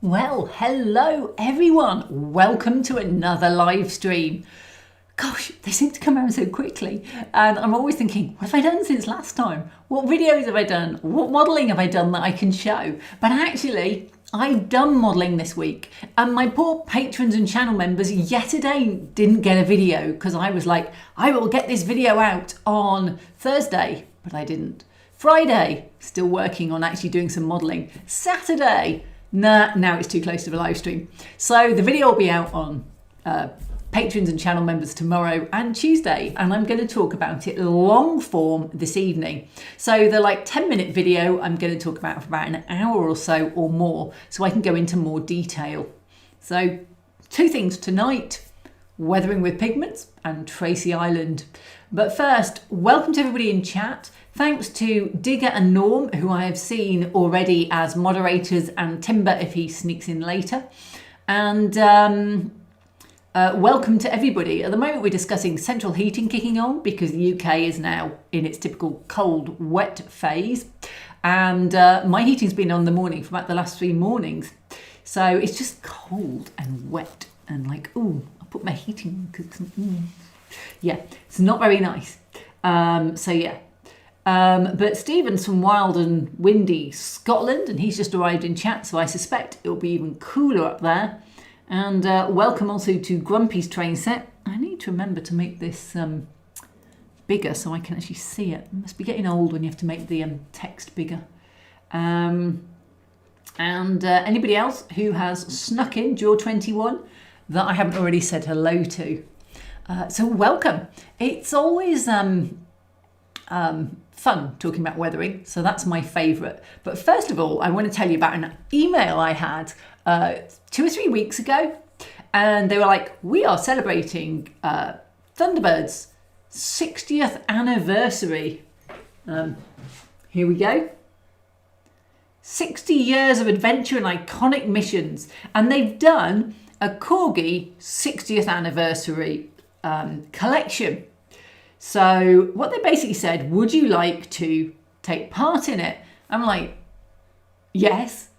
Well, hello everyone. Welcome to another live stream. Gosh, they seem to come around so quickly. And I'm always thinking, what have I done since last time? What videos have I done? What modelling have I done that I can show? But actually, I've done modelling this week. And my poor patrons and channel members yet again didn't get a video because I was like, I will get this video out on Thursday, but I didn't. Friday, still working on actually doing some modelling. Saturday, nah, now it's too close to the live stream. So the video will be out on patrons and channel members tomorrow and Tuesday, and I'm going to talk about it long form this evening. So the 10-minute video I'm going to talk about for about an hour or so or more, so I can go into more detail. So two things tonight: weathering with pigments and Tracy Island. But first, welcome to everybody in chat. Thanks to Digger and Norm, who I have seen already as moderators, and Timber if he sneaks in later. And welcome to everybody. At the moment we're discussing central heating kicking on because the UK is now in its typical cold, wet phase. And my heating's been on the morning for about the last 3 mornings. So it's just cold and wet and ooh, I'll put my heating on. Yeah, it's not very nice. So yeah. But Stephen's from wild and windy Scotland, and he's just arrived in chat, so I suspect it'll be even cooler up there. And welcome also to Grumpy's train set. I need to remember to make this bigger so I can actually see it. It must be getting old when you have to make the text bigger. And anybody else who has snuck in, Jaw21, that I haven't already said hello to. So welcome. It's always fun talking about weathering, so that's my favourite. But first of all, I want to tell you about an email I had 2 or 3 weeks ago, and they were like, we are celebrating Thunderbird's 60th anniversary. Here we go. 60 years of adventure and iconic missions, and they've done a Corgi 60th anniversary collection. So what they basically said, would you like to take part in it? I'm like, yes.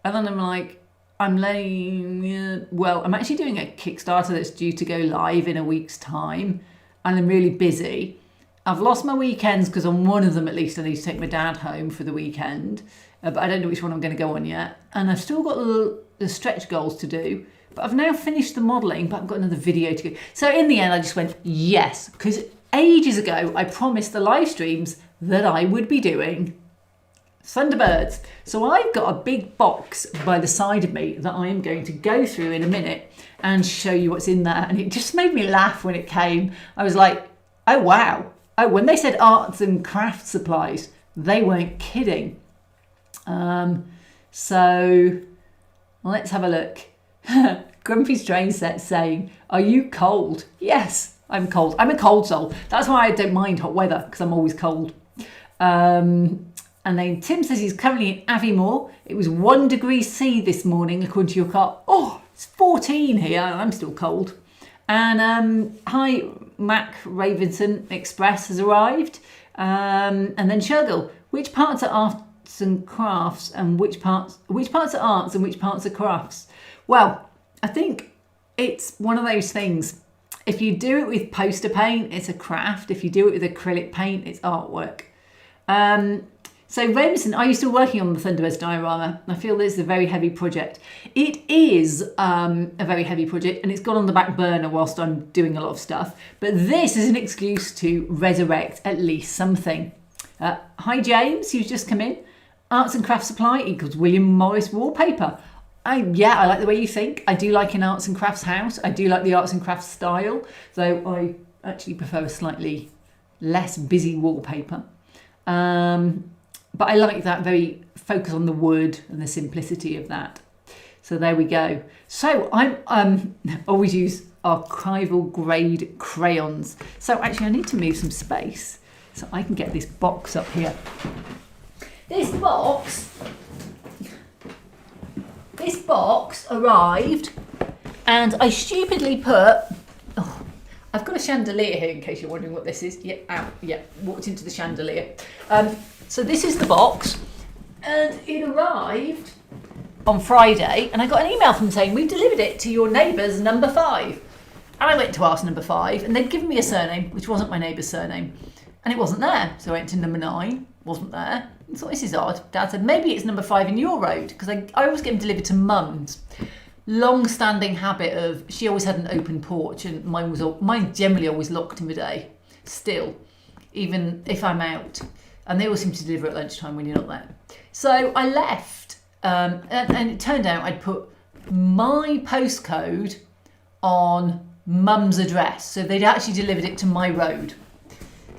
And then I'm like, I'm actually doing a Kickstarter that's due to go live in a week's time, and I'm really busy. I've lost my weekends because on one of them at least I need to take my dad home for the weekend, but I don't know which one I'm going to go on yet. And I've still got the stretch goals to do, but I've now finished the modelling, but I've got another video to go. So in the end I just went yes, because ages ago I promised the live streams that I would be doing Thunderbirds. So I've got a big box by the side of me that I am going to go through in a minute and show you what's in there. And it just made me laugh when it came. I was like, oh wow. Oh, when they said arts and craft supplies, they weren't kidding. So let's have a look. Grumpy's train set saying, are you cold? Yes, I'm cold. I'm a cold soul. That's why I don't mind hot weather, because I'm always cold. And then Tim says he's currently in Aviemore. It was 1 degree C this morning, according to your car. Oh, it's 14 here, and I'm still cold. And hi, Mac Ravenson Express has arrived. And then Shergill, which parts are arts and crafts, and which parts are arts and which parts are crafts? Well, I think it's one of those things. If you do it with poster paint, it's a craft. If you do it with acrylic paint, it's artwork. So Ravenson, are you still working on the Thunderbird's diorama? I feel this is a very heavy project. It is a very heavy project, and it's gone on the back burner whilst I'm doing a lot of stuff. But this is an excuse to resurrect at least something. Hi James, who's just come in. Arts and crafts supply equals William Morris wallpaper. I like the way you think. I do like an arts and crafts house. I do like the arts and crafts style, though I actually prefer a slightly less busy wallpaper. But I like that very focus on the wood and the simplicity of that. So there we go. So I'm always use archival grade crayons. So actually I need to move some space so I can get this box up here. This box arrived, and I stupidly put, I've got a chandelier here in case you're wondering what this is. Walked into the chandelier. So this is the box, and it arrived on Friday, and I got an email from them saying, we've delivered it to your neighbour's number 5. And I went to ask number 5, and they'd given me a surname, which wasn't my neighbour's surname. And it wasn't there. So I went to number 9, wasn't there. I thought, this is odd. Dad said, maybe it's number 5 in your road, because I always get them delivered to Mum's. Long-standing habit of, she always had an open porch, and mine generally always locked in the day, still, even if I'm out. And they always seem to deliver at lunchtime when you're not there. So I left, and it turned out I'd put my postcode on Mum's address. So they'd actually delivered it to my road,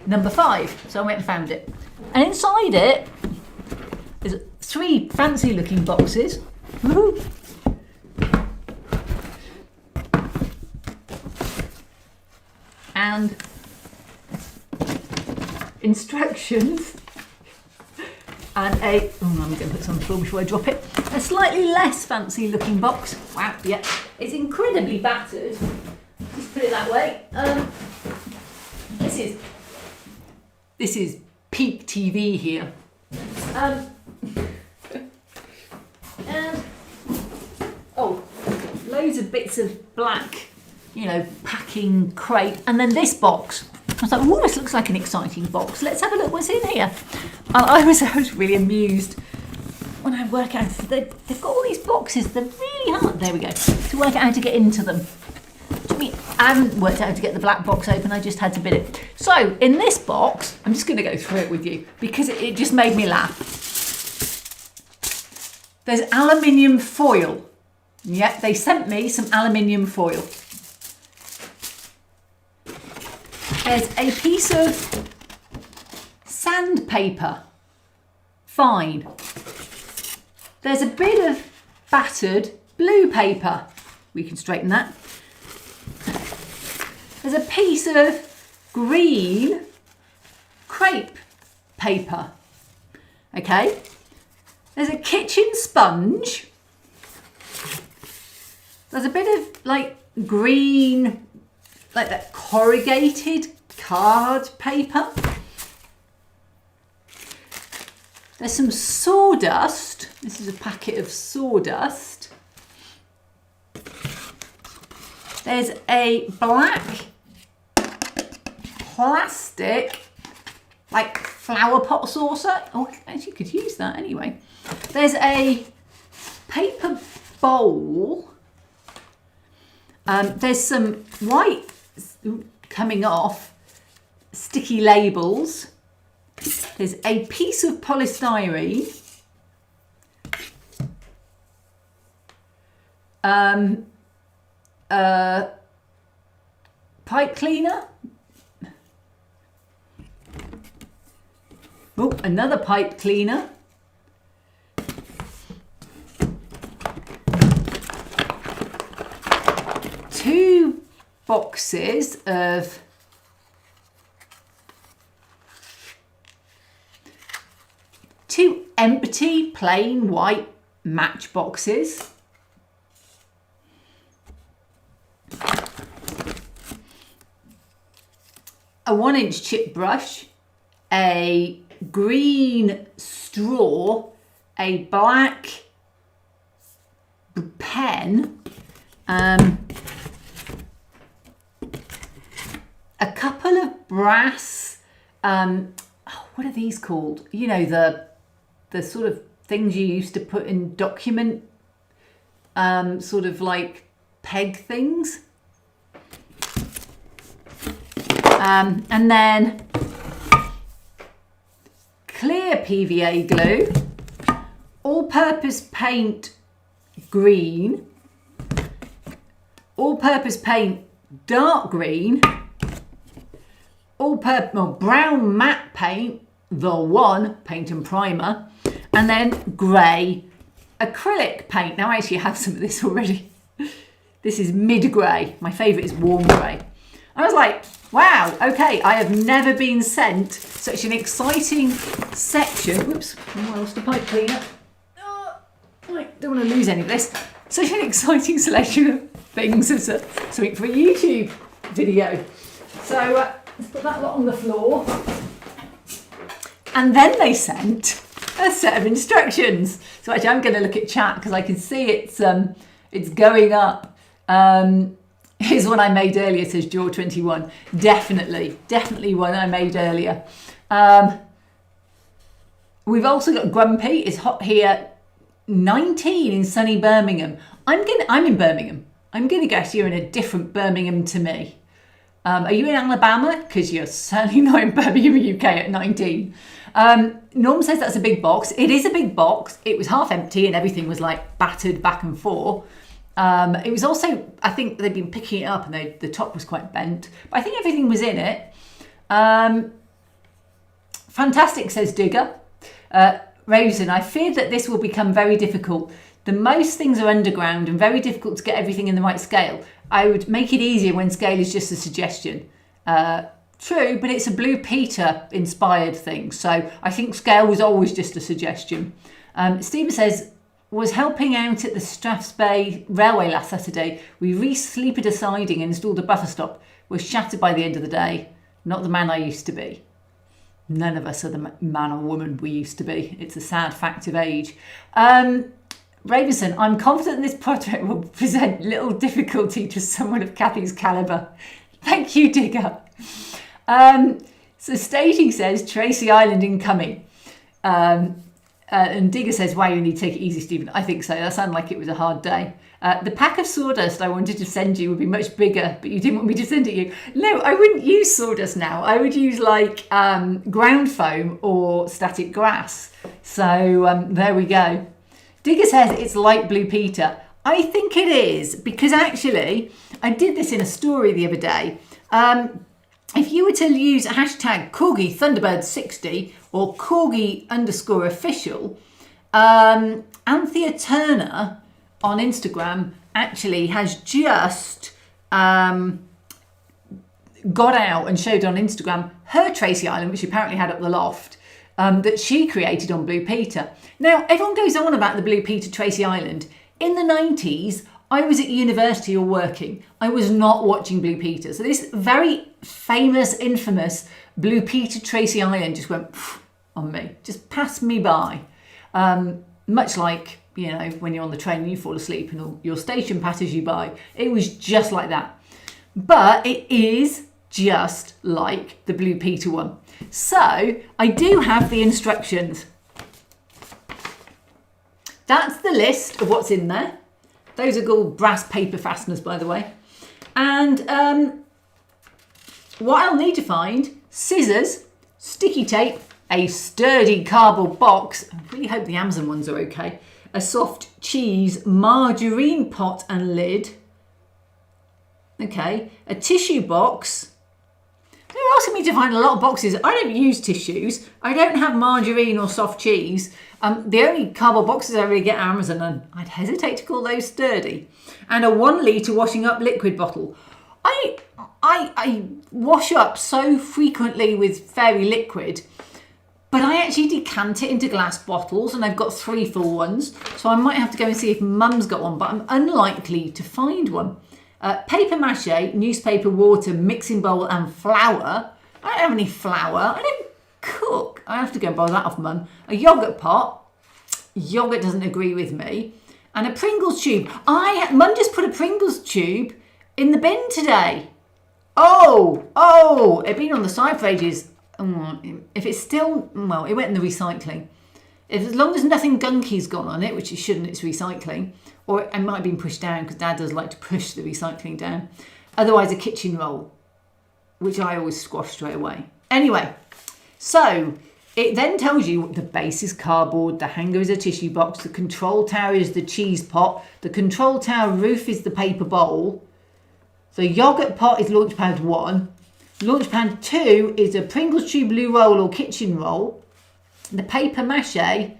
number 5. So I went and found it. And inside it is 3 fancy looking boxes. Woohoo! And instructions. And I'm going to put some on the floor before I drop it. A slightly less fancy looking box. Wow, yeah. It's incredibly battered. Just put it that way. This is peak TV here. And loads of bits of black, packing crate. And then this box. I was like, oh, this looks like an exciting box. Let's have a look what's in here. And I was really amused when I work out, they've got all these boxes, they're really hard, there we go, to work out how to get into them. I haven't worked out how to get the black box open, I just had to bid it. So, in this box, I'm just going to go through it with you, because it just made me laugh. There's aluminium foil. Yep, they sent me some aluminium foil. There's a piece of sandpaper. Fine. There's a bit of battered blue paper. We can straighten that. There's a piece of green crepe paper. Okay. There's a kitchen sponge. There's a bit of green, that corrugated card paper. There's some sawdust. This is a packet of sawdust. There's a black plastic, flower pot saucer. Oh, actually, you could use that anyway. There's a paper bowl. There's some white coming off sticky labels. There's a piece of polystyrene. Pipe cleaner. Oh, another pipe cleaner. Two boxes of two empty plain white matchboxes. A 1-inch chip brush, a green straw, a black pen, a couple of brass, what are these called? You know, the sort of things you used to put in document, sort of like peg things. And then clear PVA glue, all-purpose paint green, all-purpose paint dark green, brown matte paint, the one, paint and primer, and then grey acrylic paint. Now I actually have some of this already. This is mid-grey. My favourite is warm grey. I was like, wow, okay, I have never been sent such an exciting section. Whoops, I lost a pipe cleaner. I don't want to lose any of this. Such an exciting selection of things as something for a YouTube video. So let's put that lot on the floor. And then they sent a set of instructions. So actually I'm going to look at chat because I can see it's going up. Here's one I made earlier, says Jaw21. Definitely one I made earlier. We've also got Grumpy, it's hot here, 19 in sunny Birmingham. I'm in Birmingham. I'm going to guess you're in a different Birmingham to me. Are you in Alabama? Because you're certainly not in Birmingham, UK at 19. Norm says that's a big box. It is a big box. It was half empty and everything was like battered back and forth. It was also, I think they'd been picking it up and the top was quite bent. But I think everything was in it. Fantastic, says Digger. Resin, I fear that this will become very difficult. The most things are underground and very difficult to get everything in the right scale. I would make it easier when scale is just a suggestion. True, but it's a Blue Peter inspired thing. So I think scale was always just a suggestion. Stephen says, was helping out at the Strathspey Railway last Saturday. We re-sleeped a siding and installed a buffer stop. Was shattered by the end of the day. Not the man I used to be. None of us are the man or woman we used to be. It's a sad fact of age. Ravenson, I'm confident this project will present little difficulty to someone of Kathy's calibre. Thank you, Digger. So staging says Tracy Island incoming. And Digger says, wow, you need to take it easy, Stephen. I think so. That sounded like it was a hard day. The pack of sawdust I wanted to send you would be much bigger, but you didn't want me to send it you. No, I wouldn't use sawdust now. I would use like ground foam or static grass. So there we go. Digger says it's like Blue Peter. I think it is because actually I did this in a story the other day. If you were to use hashtag Corgi Thunderbird 60 or Corgi_official, Anthea Turner on Instagram actually has just got out and showed on Instagram her Tracy Island, which she apparently had up the loft, that she created on Blue Peter. Now, everyone goes on about the Blue Peter Tracy Island. In the 90s, I was at university or working. I was not watching Blue Peter. So this very famous, infamous Blue Peter Tracy Island just went on me, just passed me by. Much like, you know, when you're on the train and you fall asleep and your station passes you by. It was just like that. But it is just like the Blue Peter one. So I do have the instructions. That's the list of what's in there. Those are called brass paper fasteners, by the way. And what I'll need to find, scissors, sticky tape, a sturdy cardboard box. I really hope the Amazon ones are okay. A soft cheese margarine pot and lid. Okay, a tissue box. They're asking me to find a lot of boxes. I don't use tissues. I don't have margarine or soft cheese. The only cardboard boxes I really get at Amazon, and I'd hesitate to call those sturdy. And a 1 litre washing up liquid bottle. I wash up so frequently with fairy liquid, but I actually decant it into glass bottles, and I've got 3 full ones. So I might have to go and see if Mum's got one, but I'm unlikely to find one. Paper mache, newspaper, water, mixing bowl and flour. I don't have any flour. I don't cook. I have to go and buy that off Mum. A yoghurt pot. Yoghurt doesn't agree with me. And a Pringles tube. Mum just put a Pringles tube in the bin today. Oh, it'd been on the side for ages. If it's still, well, it went in the recycling. As long as nothing gunky's gone on it, which it shouldn't, it's recycling. Or it might have been pushed down because Dad does like to push the recycling down. Otherwise, a kitchen roll, which I always squash straight away. Anyway, so it then tells you the base is cardboard, the hanger is a tissue box, the control tower is the cheese pot, the control tower roof is the paper bowl, the yogurt pot is launch pad 1, launch pad 2 is a Pringles tube blue roll or kitchen roll, the paper mache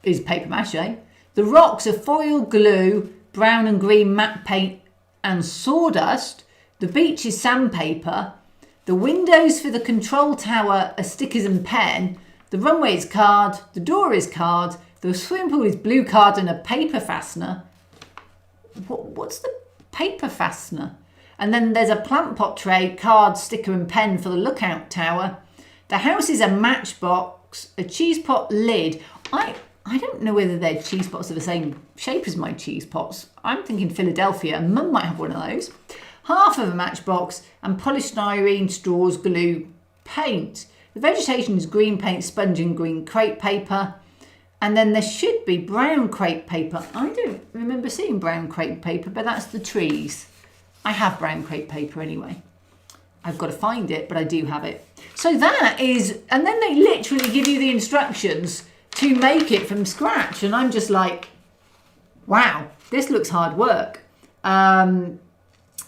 is paper mache, the rocks are foil, glue, brown and green matte paint and sawdust. The beach is sandpaper. The windows for the control tower are stickers and pen. The runway is card. The door is card. The swimming pool is blue card and a paper fastener. What's the paper fastener? And then there's a plant pot tray, card, sticker and pen for the lookout tower. The house is a matchbox, a cheese pot lid. I don't know whether their cheese pots are the same shape as my cheese pots. I'm thinking Philadelphia, and Mum might have one of those. Half of a matchbox and polished styrene, straws, glue, paint. The vegetation is green paint, sponge and green crepe paper. And then there should be brown crepe paper. I don't remember seeing brown crepe paper, but that's the trees. I have brown crepe paper anyway. I've got to find it, but I do have it. So that is, and then they literally give you the instructions to make it from scratch. And I'm just like, wow, this looks hard work. And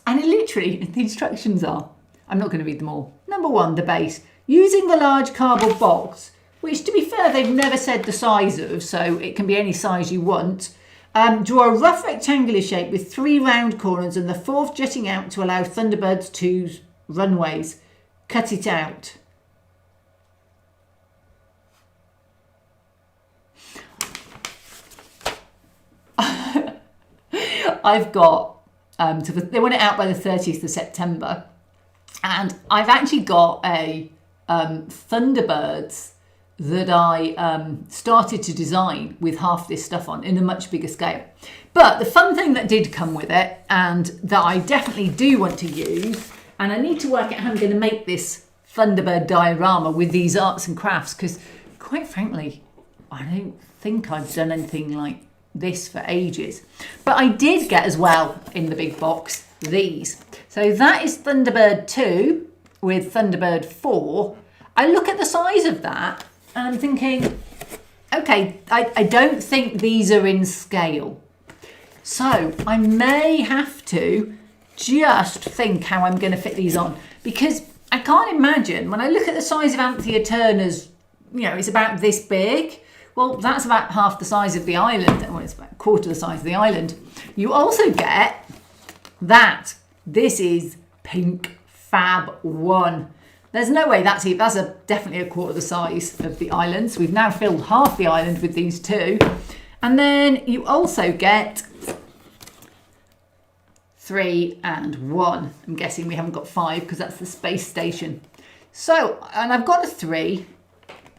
it literally, the instructions are, I'm not going to read them all. Number 1, the base. Using the large cardboard box, which to be fair, they've never said the size of, so it can be any size you want. Draw a rough rectangular shape with 3 round corners and the 4th jutting out to allow Thunderbird's 2 runways. Cut it out. I've got, they want it out by the 30th of September. And I've actually got a Thunderbirds that I started to design with half this stuff on in a much bigger scale. But the fun thing that did come with it, and that I definitely do want to use, and I need to work out how I'm going to make this Thunderbird diorama with these arts and crafts, because quite frankly, I don't think I've done anything like this for ages. But I did get as well in the big box these. So that is Thunderbird 2 with Thunderbird 4. I look at the size of that and I'm thinking, okay, I don't think these are in scale. So I may have to just think how I'm going to fit these on, because I can't imagine, when I look at the size of Anthea Turner's, you know, it's about this big. Well, that's about half the size of the island. Well, it's about a quarter the size of the island. You also get that. This is Pink Fab 1. There's no way that's definitely a quarter the size of the island. So we've now filled half the island with these 2. And then you also get 3 and 1. I'm guessing we haven't got 5 because that's the space station. So, and I've got a 3.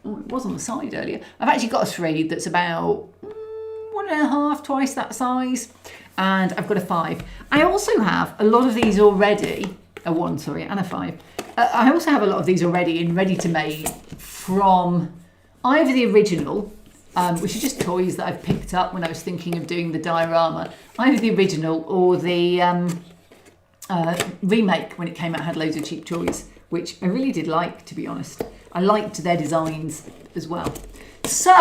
Oh, it was on the side earlier. I've actually got a 3 that's about 1.5, twice that size. And I've got a 5. I also have a lot of these already. A 1, sorry, and a 5. I also have a lot of these already in ready to make from either the original, which are just toys that I've picked up when I was thinking of doing the diorama, either the original or the remake when it came out, had loads of cheap toys, which I really did like, to be honest. I liked their designs as well. So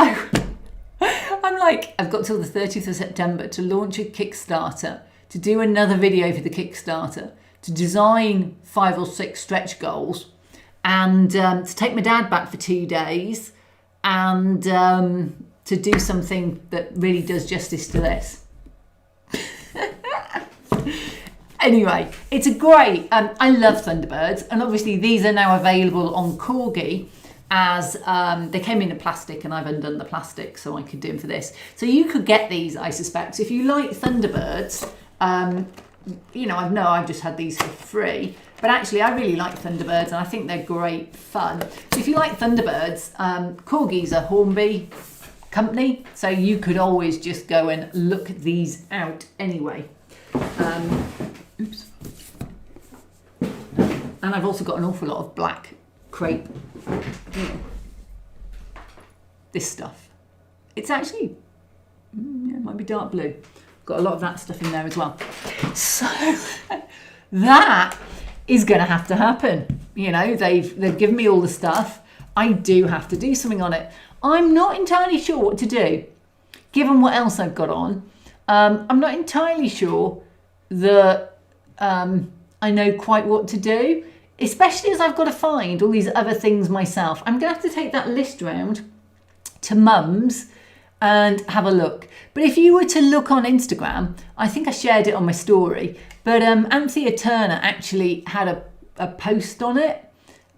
I'm like, I've got till the 30th of September to launch a Kickstarter, to do another video for the Kickstarter, to design 5 or 6 stretch goals, and to take my dad back for 2 days, and to do something that really does justice to this. Anyway, it's a great, I love Thunderbirds, and obviously these are now available on Corgi as they came in a plastic, and I've undone the plastic so I could do them for this. So you could get these, I suspect. So if you like Thunderbirds, you know, I've just had these for free, but actually I really like Thunderbirds and I think they're great fun. So if you like Thunderbirds, Corgi's a Hornby company, so you could always just go and look these out anyway. Oops. And I've also got an awful lot of black crepe. This stuff. It's actually, it might be dark blue. Got a lot of that stuff in there as well. So that is going to have to happen. You know, they've given me all the stuff. I do have to do something on it. I'm not entirely sure what to do, given what else I've got on. I'm not entirely sure that I know quite what to do, especially as I've got to find all these other things myself. I'm going to have to take that list round to Mum's and have a look. But if you were to look on Instagram, I think I shared it on my story, but Anthea Turner actually had a post on it,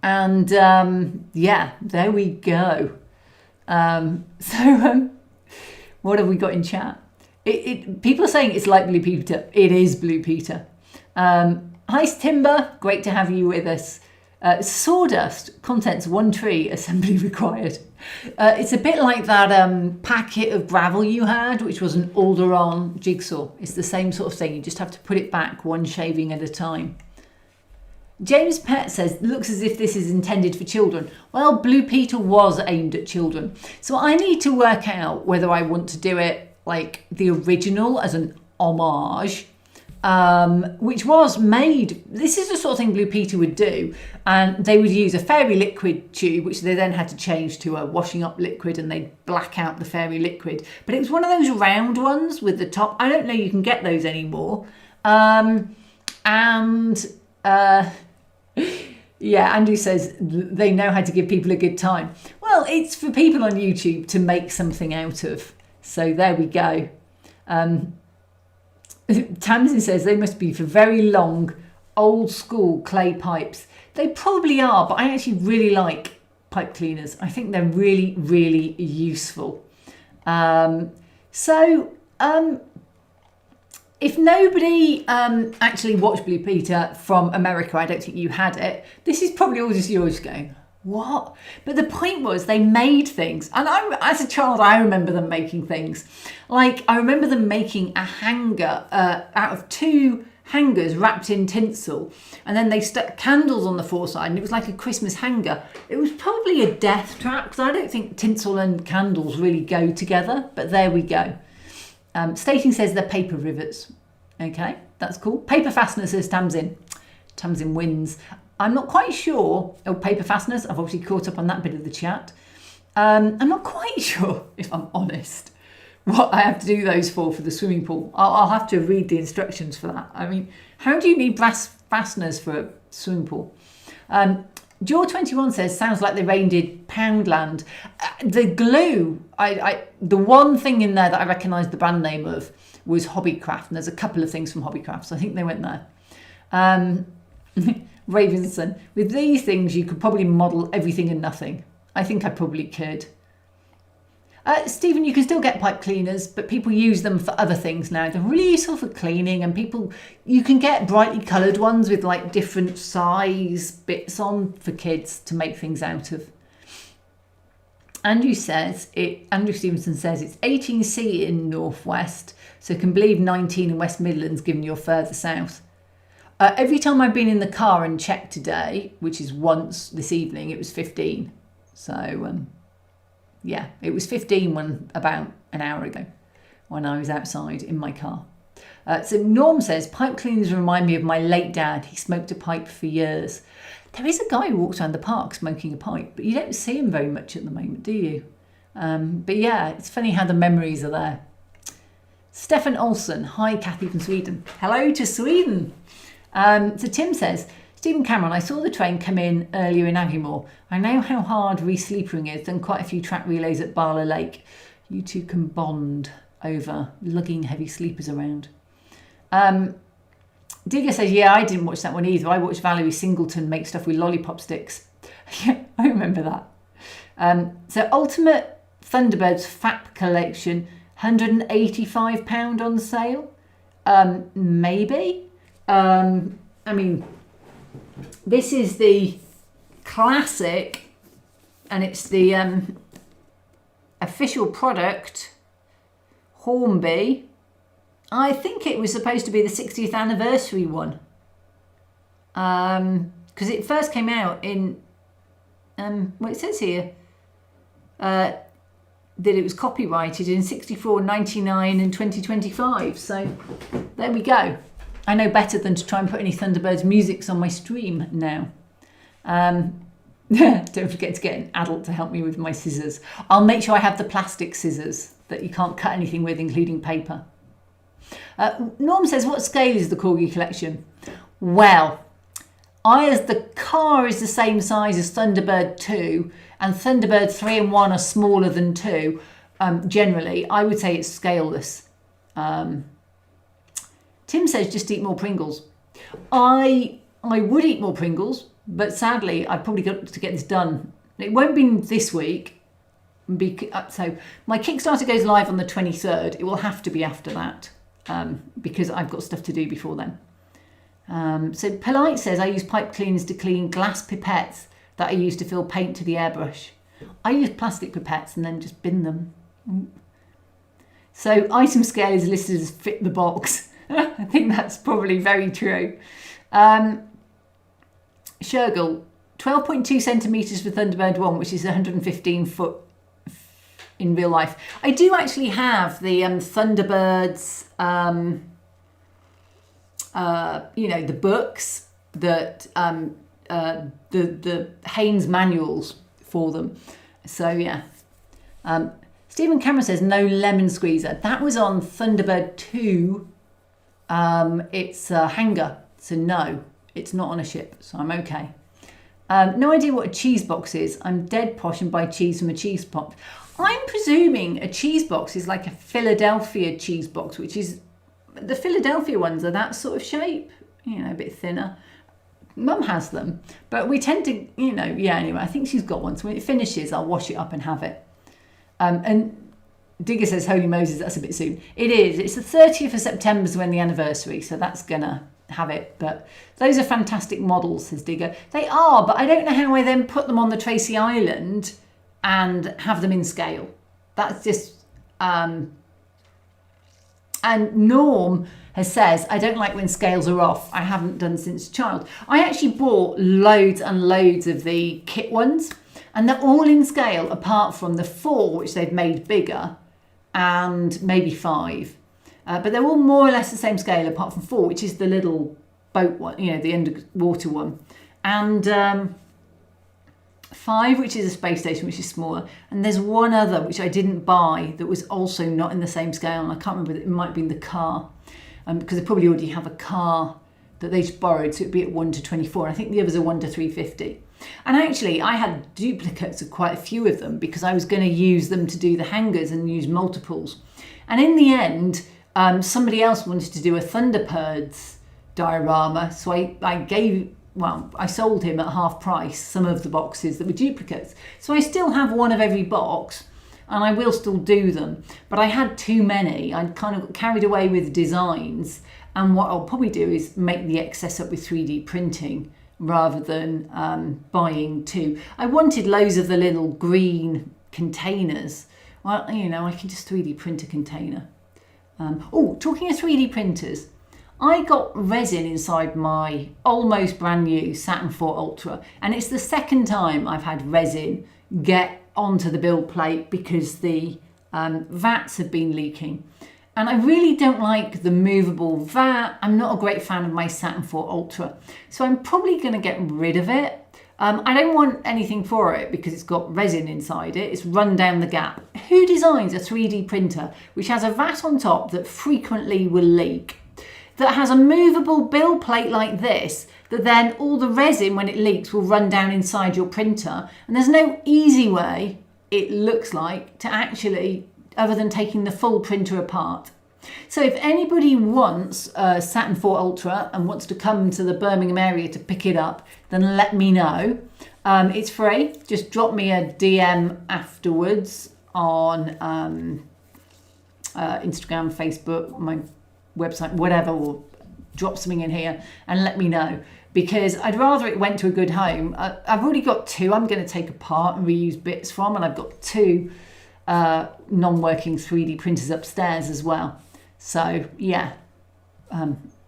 and yeah, there we go. So what have we got in chat? People are saying it's like Blue Peter. It is Blue Peter. Hi Timber, great to have you with us. Sawdust, contents 1 tree, assembly required. It's a bit like that packet of gravel you had, which was an Alderon jigsaw. It's the same sort of thing. You just have to put it back 1 shaving at a time. James Pett says, looks as if this is intended for children. Well, Blue Peter was aimed at children. So I need to work out whether I want to do it like the original as an homage, which was made, this is the sort of thing Blue Peter would do, and they would use a fairy liquid tube, which they then had to change to a washing up liquid, and they'd black out the fairy liquid. But it was one of those round ones with the top. I don't know you can get those anymore. Yeah, Andrew says they know how to give people a good time. Well, it's for people on YouTube to make something out of. So there we go. Tamsin says they must be for very long, old school clay pipes. They probably are, but I actually really like pipe cleaners. I think they're really, really useful. If nobody actually watched Blue Peter from America, I don't think you had it. This is probably all just yours going, what? But the point was they made things. And as a child, I remember them making things. Like, I remember them making a hanger out of 2 hangers wrapped in tinsel. And then they stuck candles on the foreside, and it was like a Christmas hanger. It was probably a death trap, because I don't think tinsel and candles really go together. But there we go. Stating says they're paper rivets. Okay, that's cool. Paper fasteners, says Tamsin. Tamsin wins. I'm not quite sure. Oh, paper fasteners. I've obviously caught up on that bit of the chat. I'm not quite sure, if I'm honest, what I have to do those for the swimming pool. I'll have to read the instructions for that. I mean, how do you need brass fasteners for a swimming pool? Jaw21 says, sounds like they raided Poundland. The glue, the one thing in there that I recognised the brand name of was Hobbycraft, and there's a couple of things from Hobbycraft, so I think they went there. Ravenson, with these things you could probably model everything and nothing. I think I probably could. Stephen, you can still get pipe cleaners, but people use them for other things now. They're really useful for cleaning, and you can get brightly coloured ones with like different size bits on for kids to make things out of. Andrew Stevenson says it's 18C in Northwest, so can believe 19 in West Midlands given you're further south. Every time I've been in the car and checked today, which is once this evening, it was 15. So yeah, it was 15 about an hour ago when I was outside in my car. So Norm says, pipe cleaners remind me of my late dad. He smoked a pipe for years. There is a guy who walks around the park smoking a pipe, but you don't see him very much at the moment, do you? But yeah, it's funny how the memories are there. Stefan Olsen, hi Kathy from Sweden. Hello to Sweden. So Tim says, Stephen Cameron, I saw the train come in earlier in Aviemore. I know how hard re-sleepering is, done quite a few track relays at Barla Lake. You two can bond over lugging heavy sleepers around. Digger says, yeah, I didn't watch that one either. I watched Valerie Singleton make stuff with lollipop sticks. Yeah, I remember that. So Ultimate Thunderbirds FAP collection, £185 on sale. Maybe. I mean, this is the classic, and it's the official product, Hornby. I think it was supposed to be the 60th anniversary one. Because it first came out in, well, it says here that it was copyrighted in 64, 99 and 2025. So there we go. I know better than to try and put any Thunderbirds musics on my stream now. Don't forget to get an adult to help me with my scissors. I'll make sure I have the plastic scissors that you can't cut anything with, including paper. Norm says, what scale is the Corgi collection? Well, as the car is the same size as Thunderbird 2, and Thunderbird 3 and 1 are smaller than 2, generally, I would say it's scaleless. Tim says, just eat more Pringles. I would eat more Pringles, but sadly, I've probably got to get this done. It won't be this week. So my Kickstarter goes live on the 23rd. It will have to be after that, because I've got stuff to do before then. So Polite says, I use pipe cleaners to clean glass pipettes that I use to fill paint to the airbrush. I use plastic pipettes and then just bin them. So item scale is listed as fit the box. I think that's probably very true. Shergill, 12.2 centimetres for Thunderbird 1, which is 115 foot in real life. I do actually have the Thunderbirds, the books that the Haynes manuals for them. So yeah. Stephen Cameron says no lemon squeezer. That was on Thunderbird 2. It's a hanger, so no, it's not on a ship, so I'm okay. No idea what a cheese box is. I'm dead posh and buy cheese from a cheese box. I'm presuming a cheese box is like a Philadelphia cheese box, which is, the Philadelphia ones are that sort of shape, a bit thinner. Mum has them, but we tend to, anyway, I think she's got one. So when it finishes, I'll wash it up and have it. And Digger says, holy Moses, that's a bit soon. It is. It's the 30th of September is when the anniversary, so that's going to have it. But those are fantastic models, says Digger. They are, but I don't know how I then put them on the Tracy Island and have them in scale. That's just... And Norm says, I don't like when scales are off. I haven't done since a child. I actually bought loads and loads of the kit ones, and they're all in scale apart from the 4, which they've made bigger, and maybe 5. But they're all more or less the same scale apart from 4, which is the little boat one, the underwater one. And 5, which is a space station, which is smaller. And there's one other, which I didn't buy, that was also not in the same scale. And I can't remember, it might have been the car. Because they probably already have a car that they just borrowed, so it'd be at 1 to 24. And I think the others are 1 to 350. And actually, I had duplicates of quite a few of them because I was going to use them to do the hangers and use multiples. And in the end, somebody else wanted to do a Thunderbirds diorama, so I sold him at half price some of the boxes that were duplicates. So I still have one of every box, and I will still do them. But I had too many. I kind of got carried away with designs, and what I'll probably do is make the excess up with 3D printing rather than buying 2. I wanted loads of the little green containers. Well, I can just 3D print a container. Talking of 3D printers, I got resin inside my almost brand new Saturn IV Ultra, and it's the second time I've had resin get onto the build plate because the vats have been leaking. And I really don't like the movable vat. I'm not a great fan of my Saturn IV Ultra, so I'm probably going to get rid of it. I don't want anything for it because it's got resin inside it. It's run down the gap. Who designs a 3D printer which has a vat on top that frequently will leak, that has a movable build plate like this, that then all the resin, when it leaks, will run down inside your printer? And there's no easy way, it looks like, to actually, other than taking the full printer apart. So if anybody wants a Saturn IV Ultra and wants to come to the Birmingham area to pick it up, then let me know. It's free. Just drop me a DM afterwards on Instagram, Facebook, my website, whatever, or drop something in here and let me know, because I'd rather it went to a good home. I've already got 2 I'm going to take apart and reuse bits from, and I've got 2 non-working 3D printers upstairs as well. So yeah,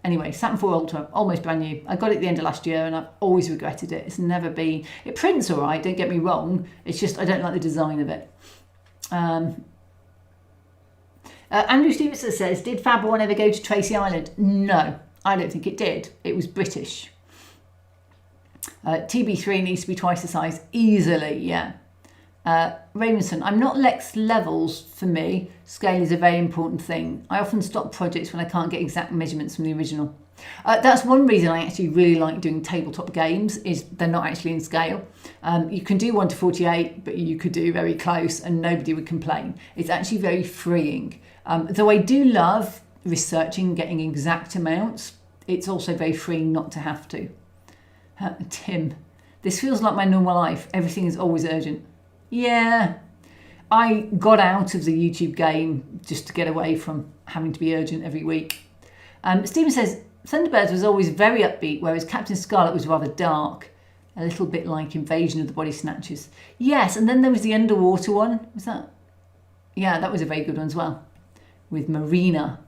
anyway, Saturn IV Ultra, almost brand new. I got it at the end of last year and I've always regretted it. It's never been, it prints all right, don't get me wrong, it's just I don't like the design of it. Andrew Stevenson says, did Fab 1 ever go to Tracy Island? No, I don't think it did. It was British. TB3 needs to be twice the size, easily, yeah. Raymondson, I'm not Lex Levels for me. Scale is a very important thing. I often stop projects when I can't get exact measurements from the original. That's one reason I actually really like doing tabletop games, is they're not actually in scale. You can do 1 to 48, but you could do very close and nobody would complain. It's actually very freeing. Though I do love researching, getting exact amounts, it's also very freeing not to have to. Tim, this feels like my normal life. Everything is always urgent. Yeah, I got out of the YouTube game just to get away from having to be urgent every week. Stephen says, Thunderbird was always very upbeat, whereas Captain Scarlet was rather dark, a little bit like Invasion of the Body Snatchers. Yes, and then there was the underwater one. Was that? Yeah, that was a very good one as well, with Marina.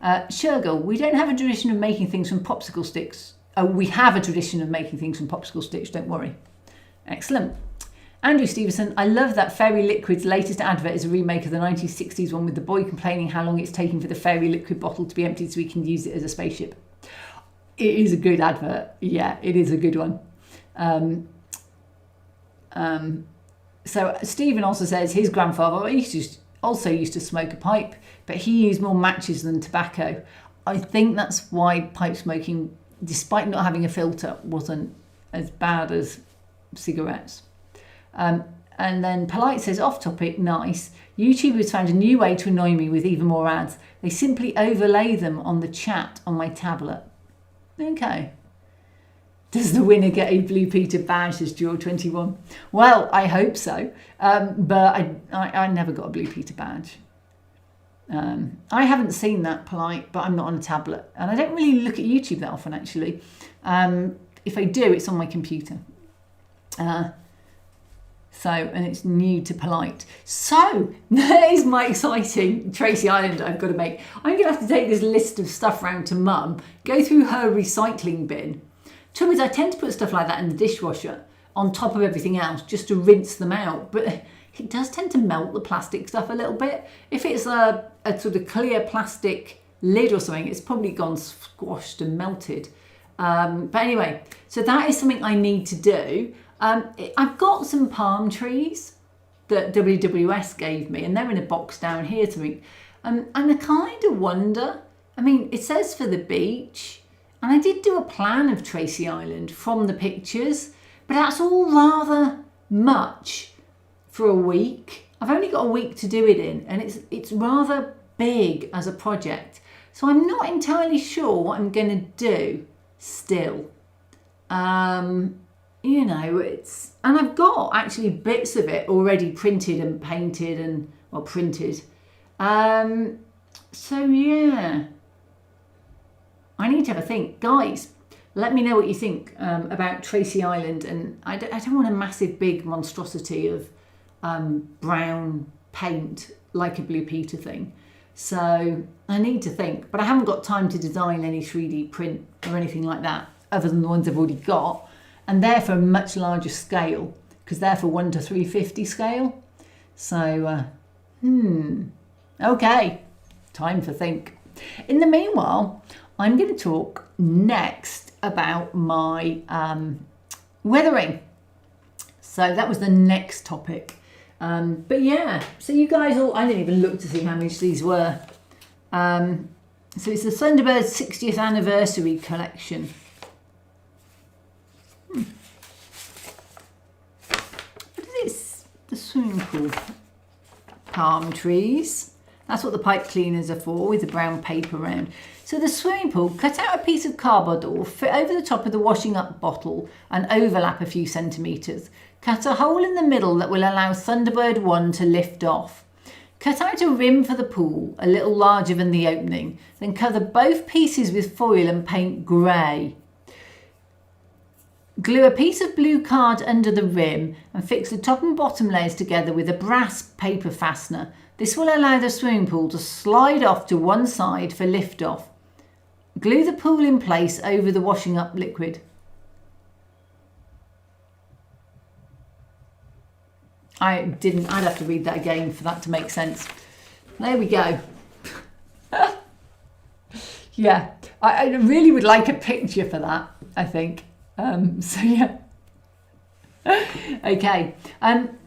Shergill, we don't have a tradition of making things from popsicle sticks. Oh, we have a tradition of making things from popsicle sticks, don't worry. Excellent. Andrew Stevenson, I love that Fairy Liquid's latest advert is a remake of the 1960s one with the boy complaining how long it's taking for the Fairy Liquid bottle to be emptied so he can use it as a spaceship. It is a good advert. Yeah, it is a good one. So Stephen also says his grandfather also used to smoke a pipe, but he used more matches than tobacco. I think that's why pipe smoking, despite not having a filter, wasn't as bad as cigarettes. And then Polite says, off topic, nice. YouTubers found a new way to annoy me with even more ads. They simply overlay them on the chat on my tablet. Okay. Does the winner get a Blue Peter badge, says Jewel21? Well, I hope so. But I never got a Blue Peter badge. I haven't seen that, Polite, but I'm not on a tablet. And I don't really look at YouTube that often, actually. If I do, it's on my computer. And it's new to Polite. So, there's my exciting Tracy Island I've got to make. I'm going to have to take this list of stuff round to Mum, go through her recycling bin. Trouble is, I tend to put stuff like that in the dishwasher on top of everything else just to rinse them out. But it does tend to melt the plastic stuff a little bit. If it's a sort of clear plastic lid or something, it's probably gone squashed and melted. But anyway, so that is something I need to do. I've got some palm trees that WWS gave me, and they're in a box down here to me. And I kind of wonder, I mean, it says for the beach, and I did do a plan of Tracy Island from the pictures, but that's all rather much for a week. I've only got a week to do it in, and it's rather big as a project. So I'm not entirely sure what I'm going to do still. You know, and I've got actually bits of it already printed and painted and, well, printed. So yeah, I need to have a think. Guys, let me know what you think about Tracy Island. And I don't want a massive, big monstrosity of brown paint like a Blue Peter thing. So I need to think, but I haven't got time to design any 3D print or anything like that other than the ones I've already got. And they're for a much larger scale because they're for 1 to 350 scale. So, okay, time to think. In the meanwhile, I'm going to talk next about my weathering. So that was the next topic. But yeah, so you guys all, I didn't even look to see how much these were. So it's the Thunderbird 60th anniversary collection. What is this? The swimming pool. Palm trees. That's what the pipe cleaners are for, with the brown paper around. So the swimming pool, cut out a piece of cardboard or fit over the top of the washing up bottle and overlap a few centimetres. Cut a hole in the middle that will allow Thunderbird 1 to lift off. Cut out a rim for the pool, a little larger than the opening. Then cover both pieces with foil and paint grey. Glue a piece of blue card under the rim and fix the top and bottom layers together with a brass paper fastener. This will allow the swimming pool to slide off to one side for lift off. Glue the pool in place over the washing up liquid. I'd have to read that again for that to make sense. There we go. Yeah, I really would like a picture for that, I think. So yeah. Okay.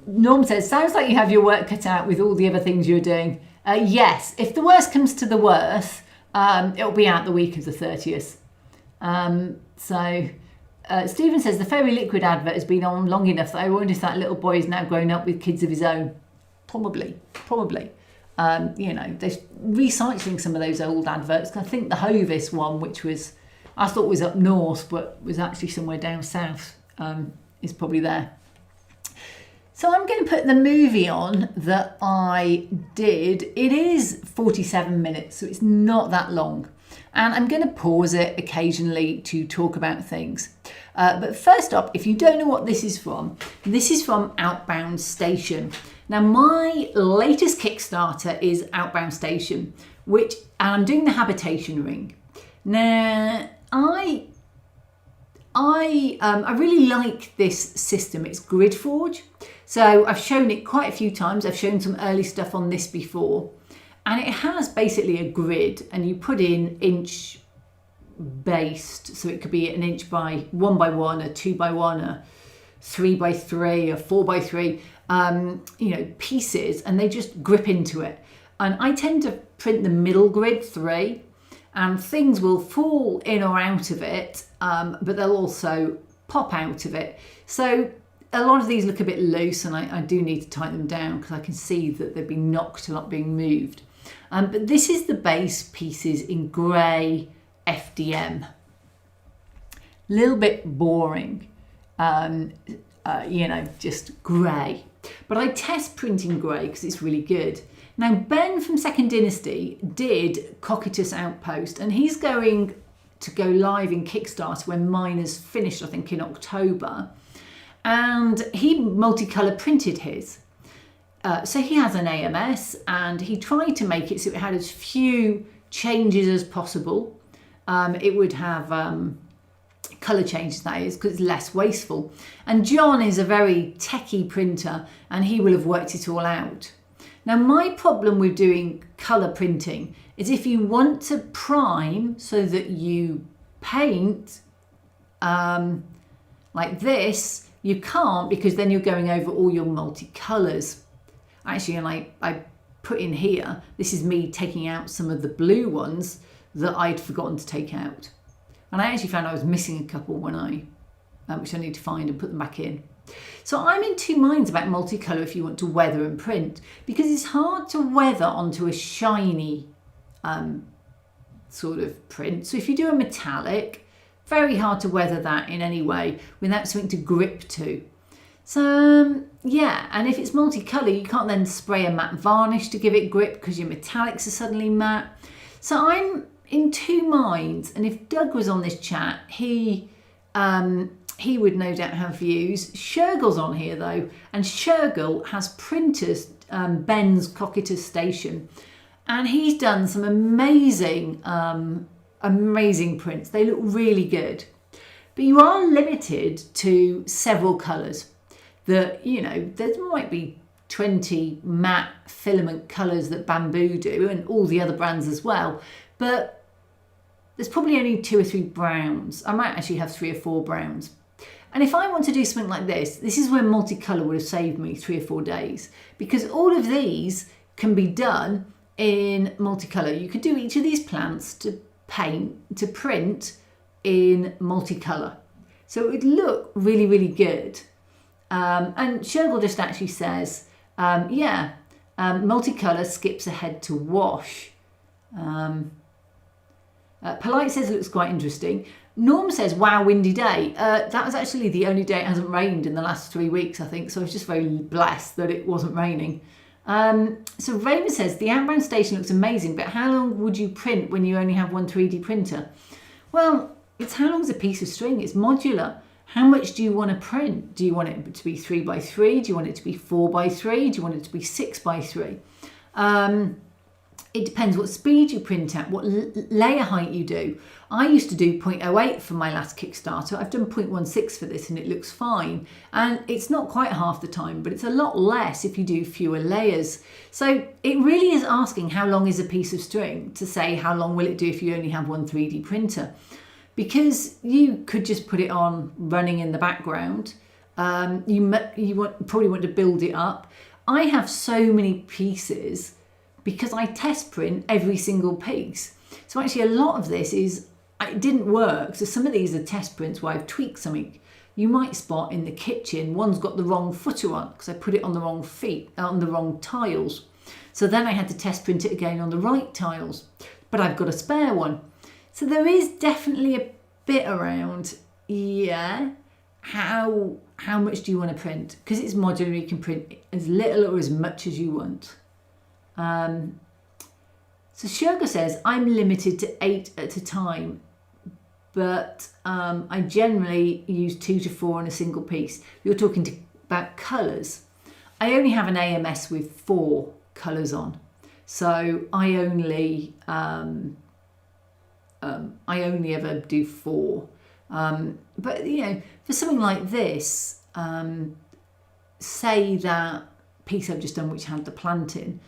Norm says, sounds like you have your work cut out with all the other things you're doing. Yes, if the worst comes to the worst, it'll be out the week of the 30th. Stephen says, the Fairy Liquid advert has been on long enough that I wonder if that little boy is now grown up with kids of his own. Probably. You know, they're recycling some of those old adverts. I think the Hovis one, which I thought was up north, but was actually somewhere down south, is probably there. So I'm going to put the movie on that I did. It is 47 minutes, so it's not that long. and I'm going to pause it occasionally to talk about things. But first up, if you don't know what this is from Outbound Station. Now, my latest Kickstarter is Outbound Station, and I'm doing the habitation ring. Now, I really like this system. It's Grid Forge. So I've shown it quite a few times. I've shown some early stuff on this before. And it has basically a grid, and you put in inch based. So it could be an inch by 1 by 1, a 2 by 1, a 3 by 3, a 4 by 3, pieces, and they just grip into it. And I tend to print the middle grid 3, and things will fall in or out of it, but they'll also pop out of it. So a lot of these look a bit loose, and I do need to tighten them down because I can see that they've been knocked a lot being moved. But this is the base pieces in grey FDM. A little bit boring, just grey. But I test printing grey because it's really good. Now, Ben from Second Dynasty did Cocytus Outpost, and he's going to go live in Kickstarter when mine is finished, I think in October. And he multicolour printed his. So he has an AMS, and he tried to make it so it had as few changes as possible. It would have colour changes, that is, because it's less wasteful. And John is a very techie printer, and he will have worked it all out. Now, my problem with doing colour printing is if you want to prime so that you paint like this, you can't, because then you're going over all your multicolours. Actually, and I put in here, this is me taking out some of the blue ones that I'd forgotten to take out. And I actually found I was missing a couple which I need to find and put them back in. So I'm in two minds about multicolour if you want to weather and print, because it's hard to weather onto a shiny sort of print. So if you do a metallic, very hard to weather that in any way without something to grip to. So yeah, and if it's multicolour, you can't then spray a matte varnish to give it grip because your metallics are suddenly matte. So I'm in two minds, and if Doug was on this chat, he would no doubt have views. Shergill's on here though, and Shergill has printers, Ben's Cocytus Station, and he's done some amazing prints. They look really good, but you are limited to several colours. There might be 20 matte filament colours that Bamboo do, and all the other brands as well, but there's probably only 2 or 3 browns. I might actually have 3 or 4 browns. And if I want to do something like this is where multicolour would have saved me 3 or 4 days, because all of these can be done in multicolour. You could do each of these plants to print in multicolour. So it would look really, really good. And Shergill just actually says, multicolour skips ahead to wash. Polite says it looks quite interesting. Norm says, wow, windy day. That was actually the only day it hasn't rained in the last 3 weeks, I think. So I was just very blessed that it wasn't raining. So Raymond says, the Outbound Station looks amazing, but how long would you print when you only have one 3D printer? Well, it's how long is a piece of string? It's modular. How much do you want to print? Do you want it to be 3 by 3? Do you want it to be 4 by 3? Do you want it to be 6 by 3? It depends what speed you print at, what layer height you do. I used to do 0.08 for my last Kickstarter. I've done 0.16 for this and it looks fine. And it's not quite half the time, but it's a lot less if you do fewer layers. So it really is asking how long is a piece of string to say how long will it do if you only have one 3D printer. Because you could just put it on running in the background. You probably want to build it up. I have so many pieces because I test print every single piece. So actually a lot of this it didn't work. So some of these are test prints where I've tweaked something. You might spot in the kitchen, one's got the wrong footer on because I put it on the wrong feet, on the wrong tiles. So then I had to test print it again on the right tiles, but I've got a spare one. So there is definitely a bit around, how much do you want to print? Because it's modular, you can print as little or as much as you want. So Sugar says, I'm limited to 8 at a time, but I generally use 2 to 4 on a single piece. You're talking about colours. I only have an AMS with 4 colours on. So I only ever do 4. But, you know, for something like this, say that piece I've just done, which had the plant in,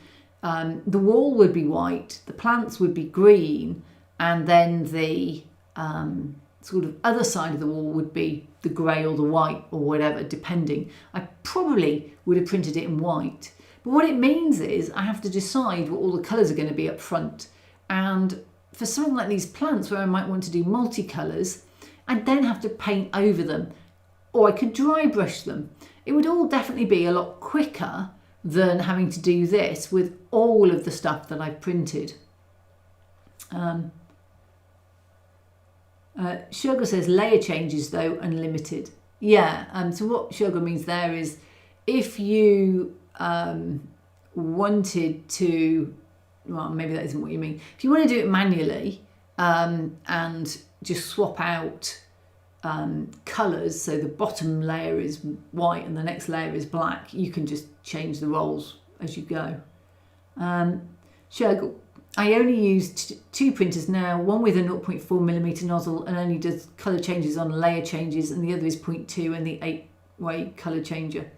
the wall would be white, the plants would be green, and then the sort of other side of the wall would be the grey or the white or whatever, depending. I probably would have printed it in white. But what it means is I have to decide what all the colours are going to be up front. And for something like these plants where I might want to do multicolours, I'd then have to paint over them, or I could dry brush them. It would all definitely be a lot quicker than having to do this with all of the stuff that I've printed. Sugar says layer changes though unlimited. Yeah, so what Sugar means there is if you wanted to, well, maybe that isn't what you mean. If you want to do it manually and just swap out colours, so the bottom layer is white and the next layer is black, you can just change the rolls as you go. Sugar, I only use 2 printers now, one with a 0.4mm nozzle and only does colour changes on layer changes, and the other is 0.2 and the 8-way colour changer.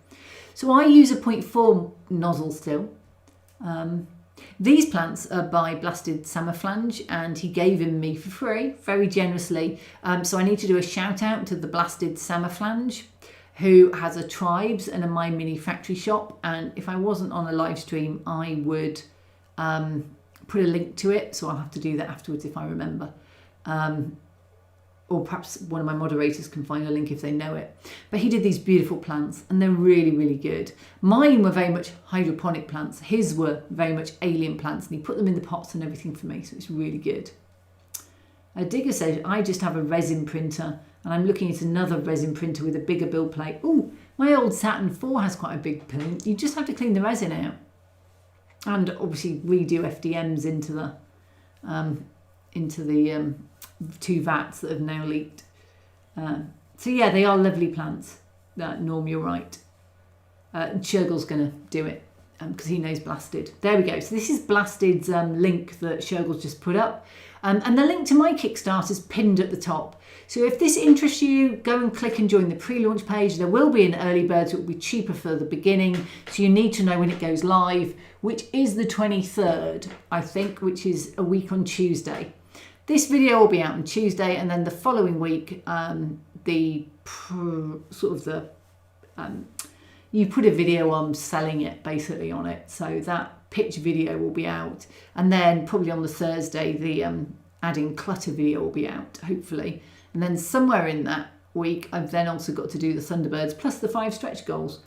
So I use a 0.4 nozzle still. These plants are by Blasted Samouflage, and he gave them me for free, very generously. So I need to do a shout out to the Blasted Samouflage, who has a Tribes and a My Mini Factory shop. And if I wasn't on a live stream, I would put a link to it. So I'll have to do that afterwards if I remember. Or perhaps one of my moderators can find a link if they know it. But he did these beautiful plants and they're really, really good. Mine were very much hydroponic plants. His were very much alien plants, and he put them in the pots and everything for me. So it's really good. Digger says, I just have a resin printer and I'm looking at another resin printer with a bigger build plate. Oh, my old Saturn 4 has quite a big print. You just have to clean the resin out. And obviously redo FDMs into the 2 vats that have now leaked. So yeah, they are lovely plants. Norm, you're right. Shergle's going to do it because he knows Blasted. There we go. So this is Blasted's link that Shergle's just put up. And the link to my Kickstarter is pinned at the top. So if this interests you, go and click and join the pre-launch page. There will be an early bird, so it will be cheaper for the beginning. So you need to know when it goes live, which is the 23rd, I think, which is a week on Tuesday. This video will be out on Tuesday, and then the following week, you put a video on selling it basically on it. So that pitch video will be out, and then probably on the Thursday, the adding clutter video will be out, hopefully. And then somewhere in that week, I've then also got to do the Thunderbirds plus the 5 stretch goals.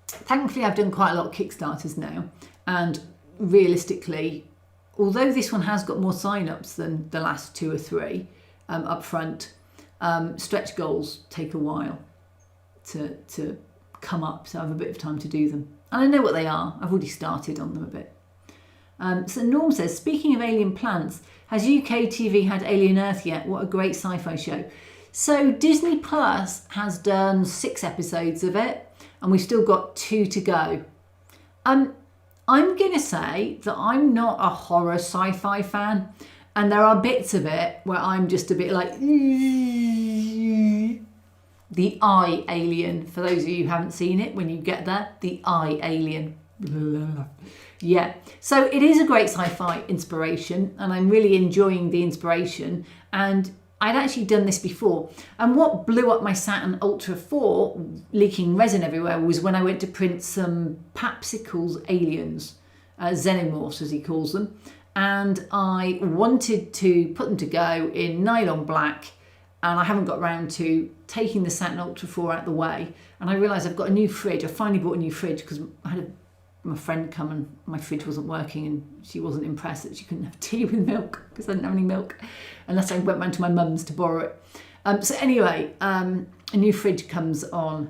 Thankfully, I've done quite a lot of Kickstarters now, and realistically, although this one has got more sign-ups than the last 2 or 3 up front, stretch goals take a while to come up, so I have a bit of time to do them. And I know what they are. I've already started on them a bit. So Norm says, speaking of alien plants, has UK TV had Alien Earth yet? What a great sci-fi show. So Disney Plus has done 6 episodes of it, and we've still got 2 to go. I'm going to say that I'm not a horror sci-fi fan, and there are bits of it where I'm just a bit like, the eye alien. For those of you who haven't seen it, when you get there, the eye alien. Yeah, so it is a great sci-fi inspiration, and I'm really enjoying the inspiration. And I'd actually done this before, and what blew up my Saturn Ultra 4 leaking resin everywhere was when I went to print some Papsicles aliens, xenomorphs as he calls them, and I wanted to put them to go in nylon black, and I haven't got around to taking the Saturn Ultra 4 out of the way, and I realised I've got a new fridge. I finally bought a new fridge because I had my friend come and my fridge wasn't working, and she wasn't impressed that she couldn't have tea with milk because I didn't have any milk unless I went round to my mum's to borrow it. So anyway, a new fridge comes on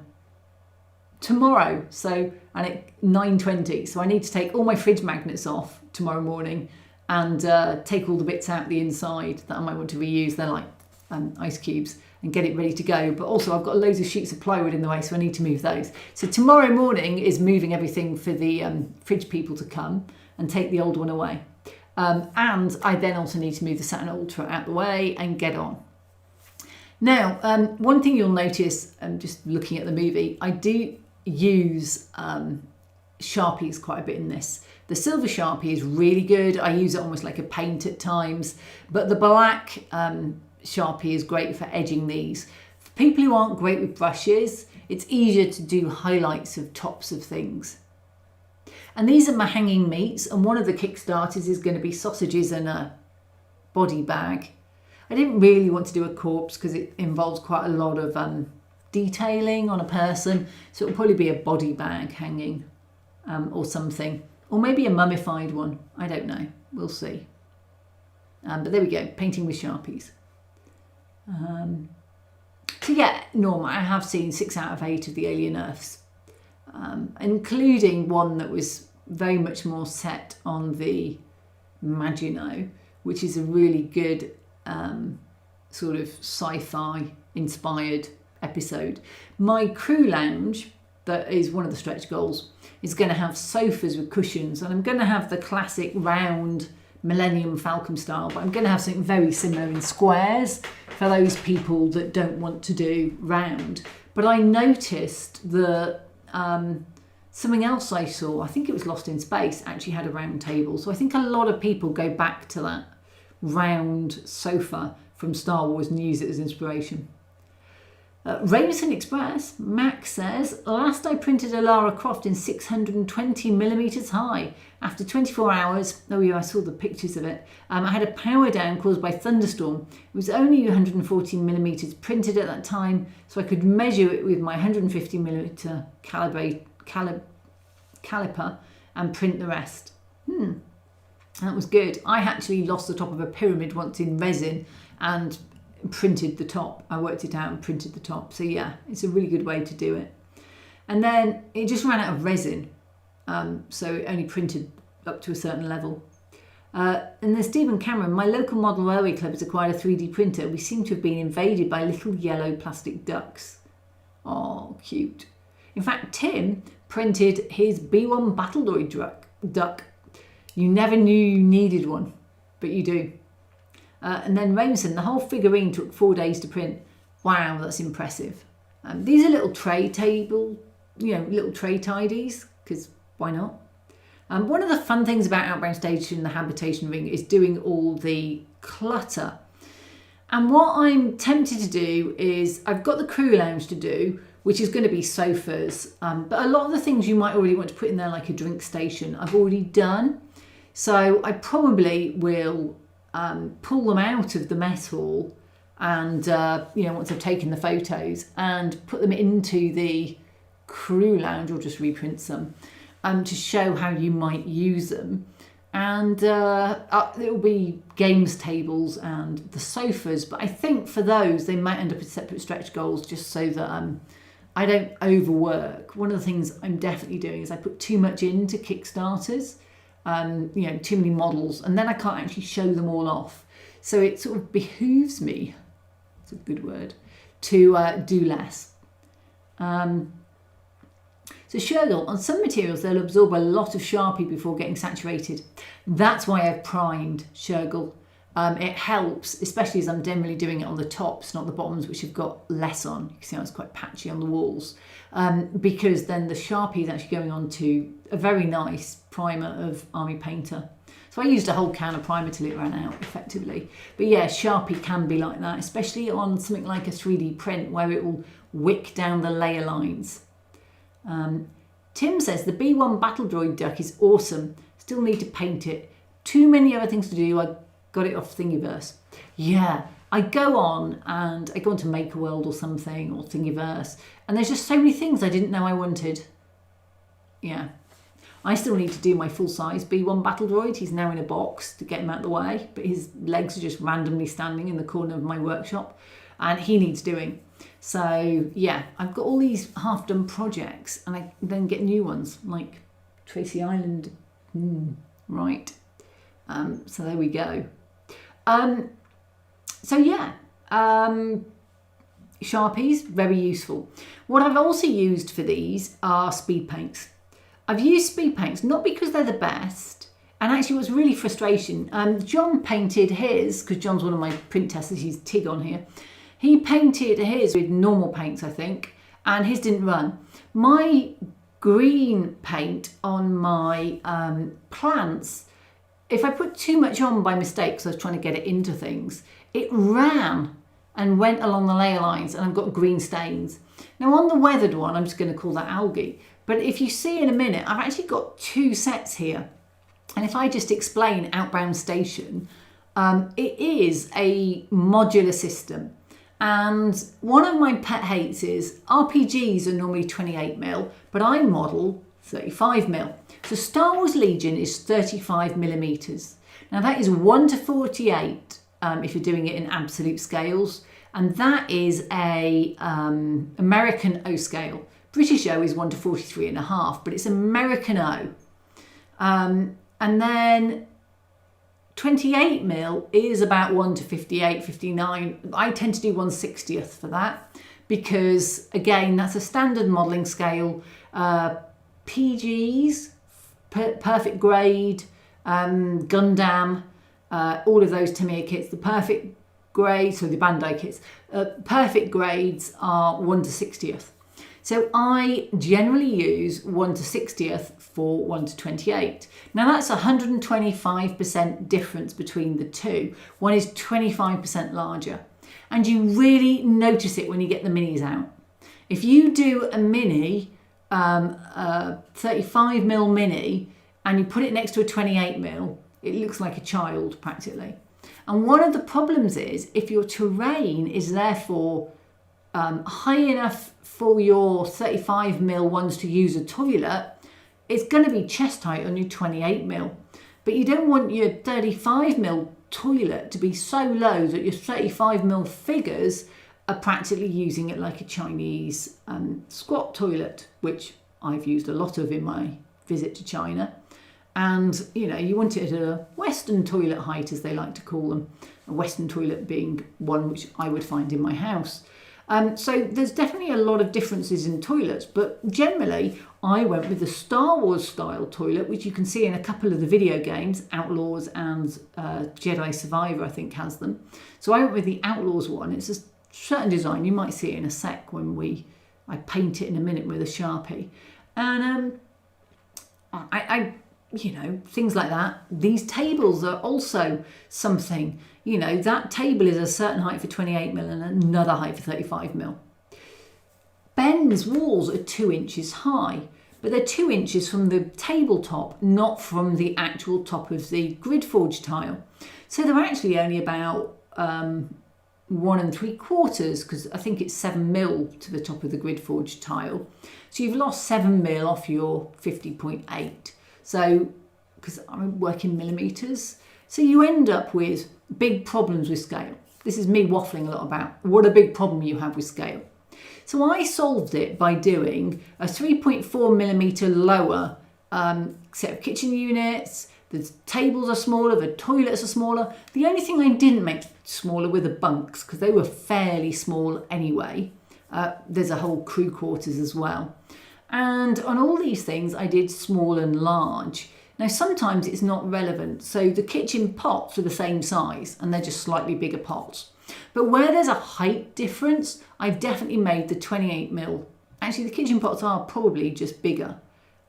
tomorrow, so, and at 9:20, so I need to take all my fridge magnets off tomorrow morning and take all the bits out the inside that I might want to reuse. They're like ice cubes, and get it ready to go. But also I've got loads of sheets of plywood in the way, so I need to move those. So tomorrow morning is moving everything for the fridge people to come and take the old one away. And I then also need to move the Saturn Ultra out the way and get on. Now, one thing you'll notice, just looking at the movie, I do use Sharpies quite a bit in this. The silver Sharpie is really good. I use it almost like a paint at times, but the black Sharpie is great for edging these. For people who aren't great with brushes, it's easier to do highlights of tops of things. And these are my hanging meats, and one of the Kickstarters is going to be sausages and a body bag. I didn't really want to do a corpse because it involves quite a lot of detailing on a person, so it'll probably be a body bag hanging or something, or maybe a mummified one. I don't know, we'll see. But there we go, painting with Sharpies. So yeah, Norma, I have seen 6 out of 8 of the Alien Earths, including one that was very much more set on the Maginot, which is a really good sort of sci-fi inspired episode. My crew lounge, that is one of the stretch goals, is going to have sofas with cushions, and I'm going to have the classic round Millennium Falcon style, but I'm going to have something very similar in squares for those people that don't want to do round. But I noticed that something else I saw, I think it was Lost in Space, actually had a round table. So I think a lot of people go back to that round sofa from Star Wars and use it as inspiration. Resin Express, Max says, last I printed a Lara Croft in 620mm high. After 24 hours, oh yeah, I saw the pictures of it, I had a power down caused by thunderstorm. It was only 114mm printed at that time, so I could measure it with my 150mm caliper and print the rest. That was good. I actually lost the top of a pyramid once in resin and printed the top. I worked it out and printed the top. So yeah, it's a really good way to do it. And then it just ran out of resin. So it only printed up to a certain level. And then Stephen Cameron, my local model railway club has acquired a 3D printer. We seem to have been invaded by little yellow plastic ducks. Oh, cute. In fact, Tim printed his B1 Battle Droid duck. You never knew you needed one, but you do. And then Rameson, the whole figurine took 4 days to print. Wow, that's impressive. These are little tray table, little tray tidies, because why not? One of the fun things about Outbound Station, the Habitation Ring, is doing all the clutter. And what I'm tempted to do is, I've got the crew lounge to do, which is going to be sofas. But a lot of the things you might already want to put in there, like a drink station, I've already done. So I probably will pull them out of the mess hall and, once I've taken the photos, and put them into the crew lounge, or just reprint some, to show how you might use them. And it'll be games tables and the sofas, but I think for those, they might end up as separate stretch goals, just so that I don't overwork. One of the things I'm definitely doing is I put too much into Kickstarters. Too many models, and then I can't actually show them all off. So it sort of behooves me, it's a good word, to do less. So Shergel, on some materials they'll absorb a lot of Sharpie before getting saturated. That's why I've primed Shergel. It helps, especially as I'm generally doing it on the tops, not the bottoms, which have got less on. You can see how it's quite patchy on the walls, because then the Sharpie is actually going on to a very nice primer of Army Painter. So I used a whole can of primer till it ran out, effectively. But yeah, Sharpie can be like that, especially on something like a 3D print where it will wick down the layer lines. Tim says, the B1 Battle Droid duck is awesome. Still need to paint it. Too many other things to do. I got it off Thingiverse. Yeah, I go on to Make a World or something, or Thingiverse, and there's just so many things I didn't know I wanted. Yeah. I still need to do my full-size B1 Battle Droid. He's now in a box to get him out of the way, but his legs are just randomly standing in the corner of my workshop, and he needs doing. So yeah, I've got all these half-done projects, and I then get new ones, like Tracy Island. Right. So there we go. So yeah, Sharpies, very useful. What I've also used for these are speed paints. I've used speed paints not because they're the best, and actually what's really frustration, John painted his, because John's one of my print testers, he's Tig on here, he painted his with normal paints, I think, and his didn't run. My green paint on my plants, if I put too much on by mistake, because I was trying to get it into things, it ran and went along the layer lines, and I've got green stains. Now on the weathered one, I'm just going to call that algae, but if you see in a minute, I've actually got two sets here. And if I just explain Outbound Station, it is a modular system. And one of my pet hates is RPGs are normally 28mm, but I model 35mm. So Star Wars Legion is 35mm. Now that is 1:48 if you're doing it in absolute scales. And that is a American O scale. British O is 1:43.5, but it's American O. And then 28mm is about 1:58, 59. I tend to do 1/60th for that because, again, that's a standard modelling scale. PGs, perfect grade, Gundam, all of those Tamiya kits, the perfect grade, so the Bandai kits, perfect grades are 1/60th. So I generally use 1/60th for 1:28. Now that's 125% difference between the two. One is 25% larger. And you really notice it when you get the minis out. If you do a mini, 35mm mini, and you put it next to a 28mm, it looks like a child practically. And one of the problems is if your terrain is therefore high enough for your 35mm ones to use a toilet, it's going to be chest height on your 28mm. But you don't want your 35mm toilet to be so low that your 35mm figures are practically using it like a Chinese squat toilet, which I've used a lot of in my visit to China. And, you know, you want it at a Western toilet height, as they like to call them. A Western toilet being one which I would find in my house. So there's definitely a lot of differences in toilets, but generally I went with the Star Wars style toilet, which you can see in a couple of the video games, Outlaws and Jedi Survivor I think has them. So I went with the Outlaws one. It's a certain design, you might see it in a sec when I paint it in a minute with a Sharpie. And I you know, things like that. These tables are also something, you know, that table is a certain height for 28mm and another height for 35mm. Ben's walls are 2 inches high, but they're 2 inches from the tabletop, not from the actual top of the grid forge tile. So they're actually only about 1 3/4, because I think it's 7mm to the top of the grid forge tile. So you've lost 7mm off your 50.8. So, because I work in millimetres, so you end up with big problems with scale. This is me waffling a lot about what a big problem you have with scale. So I solved it by doing a 3.4mm lower set of kitchen units. The tables are smaller, the toilets are smaller. The only thing I didn't make smaller were the bunks, because they were fairly small anyway. There's a whole crew quarters as well. And on all these things, I did small and large. Now, sometimes it's not relevant. So the kitchen pots are the same size and they're just slightly bigger pots. But where there's a height difference, I've definitely made the 28mm. Actually, the kitchen pots are probably just bigger.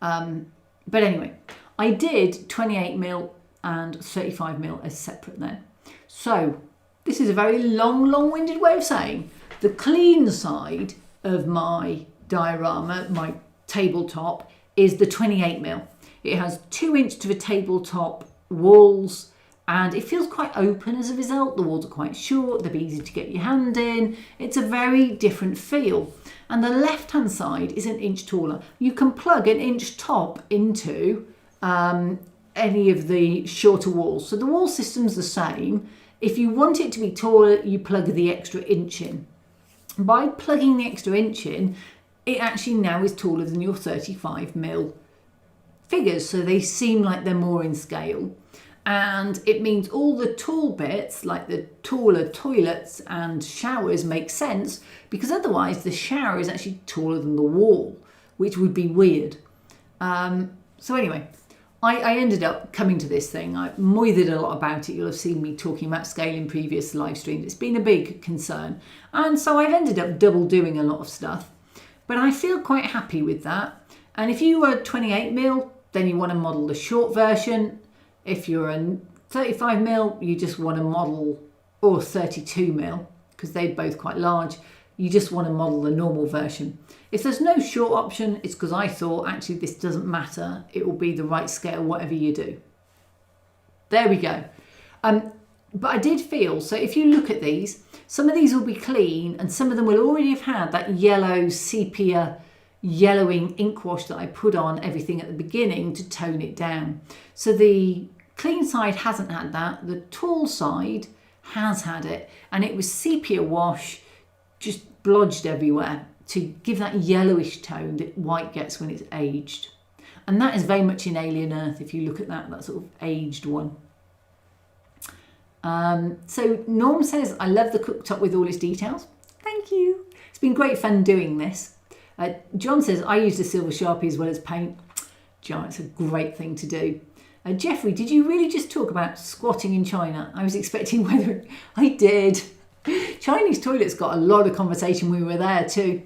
But anyway, I did 28mm and 35mm as separate then. So this is a very long-winded way of saying the clean side of my diorama, my tabletop, is the 28mm. It has 2 inch to the tabletop walls and it feels quite open as a result. The walls are quite short, they're easy to get your hand in. It's a very different feel. And the left hand side is 1 inch taller. You can plug 1 inch top into any of the shorter walls. So the wall system's the same. If you want it to be taller, you plug the extra inch in. By plugging the extra inch in, it actually now is taller than your 35mm figures, so they seem like they're more in scale. And it means all the tall bits, like the taller toilets and showers, make sense, because otherwise the shower is actually taller than the wall, which would be weird. So anyway, I ended up coming to this thing. I moithered a lot about it. You'll have seen me talking about scale in previous live streams. It's been a big concern. And so I've ended up double doing a lot of stuff. But I feel quite happy with that. And if you were 28mm, then you want to model the short version. If you're a 35mm, you just want to model, or 32mm, because they're both quite large, you just want to model the normal version. If there's no short option, it's because I thought, actually, this doesn't matter. It will be the right scale, whatever you do. There we go. But I did feel, so if you look at these, some of these will be clean and some of them will already have had that yellow sepia yellowing ink wash that I put on everything at the beginning to tone it down. So the clean side hasn't had that. The tall side has had it, and it was sepia wash just blodged everywhere to give that yellowish tone that white gets when it's aged. And that is very much in Alien Earth if you look at that sort of aged one. So Norm says, I love the cooktop with all its details. Thank you. It's been great fun doing this. John says, I used a silver Sharpie as well as paint. John, it's a great thing to do. Jeffrey, did you really just talk about squatting in China? I was expecting weathering. I did. Chinese toilets got a lot of conversation when we were there too.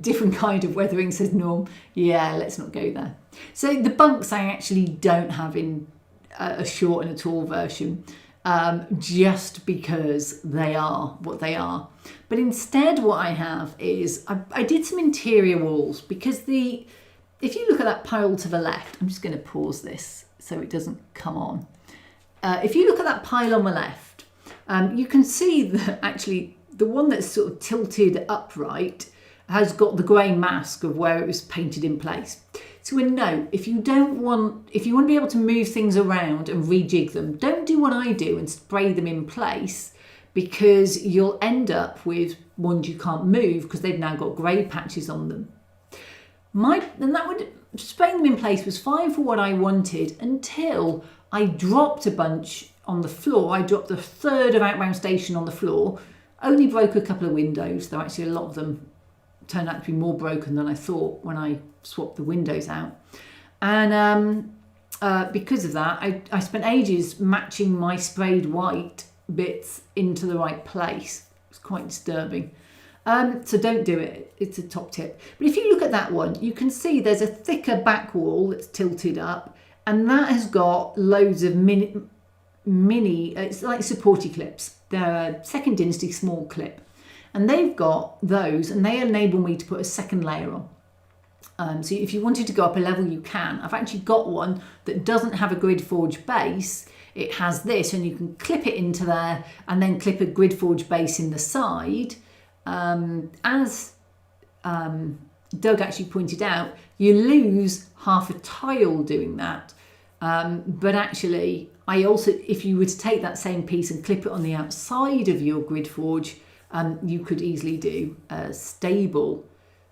Different kind of weathering, says Norm. Yeah, let's not go there. So the bunks I actually don't have in a short and a tall version, just because they are what they are. But instead what I have is, I did some interior walls, because if you look at that pile to the left, I'm just going to pause this so it doesn't come on. If you look at that pile on the left, you can see that actually the one that's sort of tilted upright has got the grey mask of where it was painted in place. So a note, if you want to be able to move things around and rejig them, don't do what I do and spray them in place, because you'll end up with ones you can't move because they've now got grey patches on them. Spraying them in place was fine for what I wanted until I dropped a bunch on the floor. I dropped a third of Outbound Station on the floor, only broke a couple of windows, though actually a lot of them turned out to be more broken than I thought when I swapped the windows out. And because of that, I spent ages matching my sprayed white bits into the right place. It's quite disturbing. So don't do it. It's a top tip. But if you look at that one, you can see there's a thicker back wall that's tilted up, and that has got loads of mini it's like supporty clips. They're a Second Dynasty small clip. And they've got those, and they enable me to put a second layer on. So if you wanted to go up a level, you can. I've actually got one that doesn't have a grid forge base. It has this, and you can clip it into there and then clip a grid forge base in the side. As Doug actually pointed out, you lose half a tile doing that. But actually, if you were to take that same piece and clip it on the outside of your grid forge, you could easily do a stable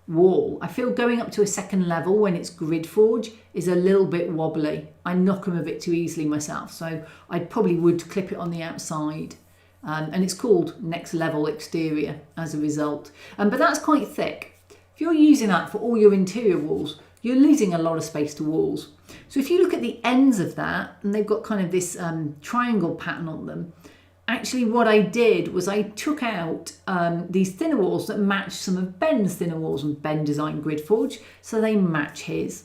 wall. I feel going up to a second level when it's grid forge is a little bit wobbly. I knock them a bit too easily myself, so I probably would clip it on the outside. And it's called next level exterior as a result. But that's quite thick. If you're using that for all your interior walls, you're losing a lot of space to walls. So if you look at the ends of that, and they've got kind of this triangle pattern on them, actually what I did was I took out these thinner walls that match some of Ben's thinner walls, and Ben designed Grid Forge, so they match his.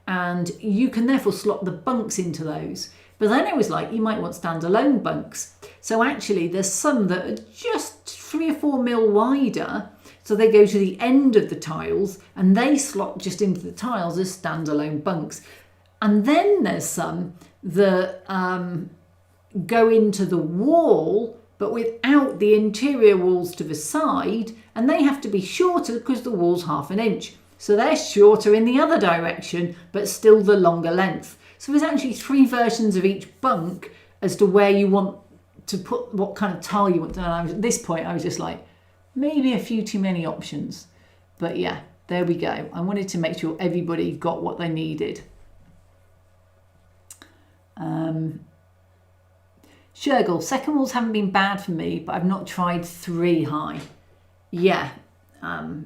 And you can therefore slot the bunks into those. But then I was like, you might want standalone bunks. So actually there's some that are just 3 or 4 mil wider, so they go to the end of the tiles and they slot just into the tiles as standalone bunks. And then there's some that go into the wall, but without the interior walls to the side, and they have to be shorter because the wall's 1/2 inch. So they're shorter in the other direction, but still the longer length. So there's actually 3 versions of each bunk as to where you want to put, what kind of tile you want. And at this point, I was just like, maybe a few too many options. But yeah, there we go. I wanted to make sure everybody got what they needed. Shergel, second walls haven't been bad for me, but I've not tried 3 high. Yeah, I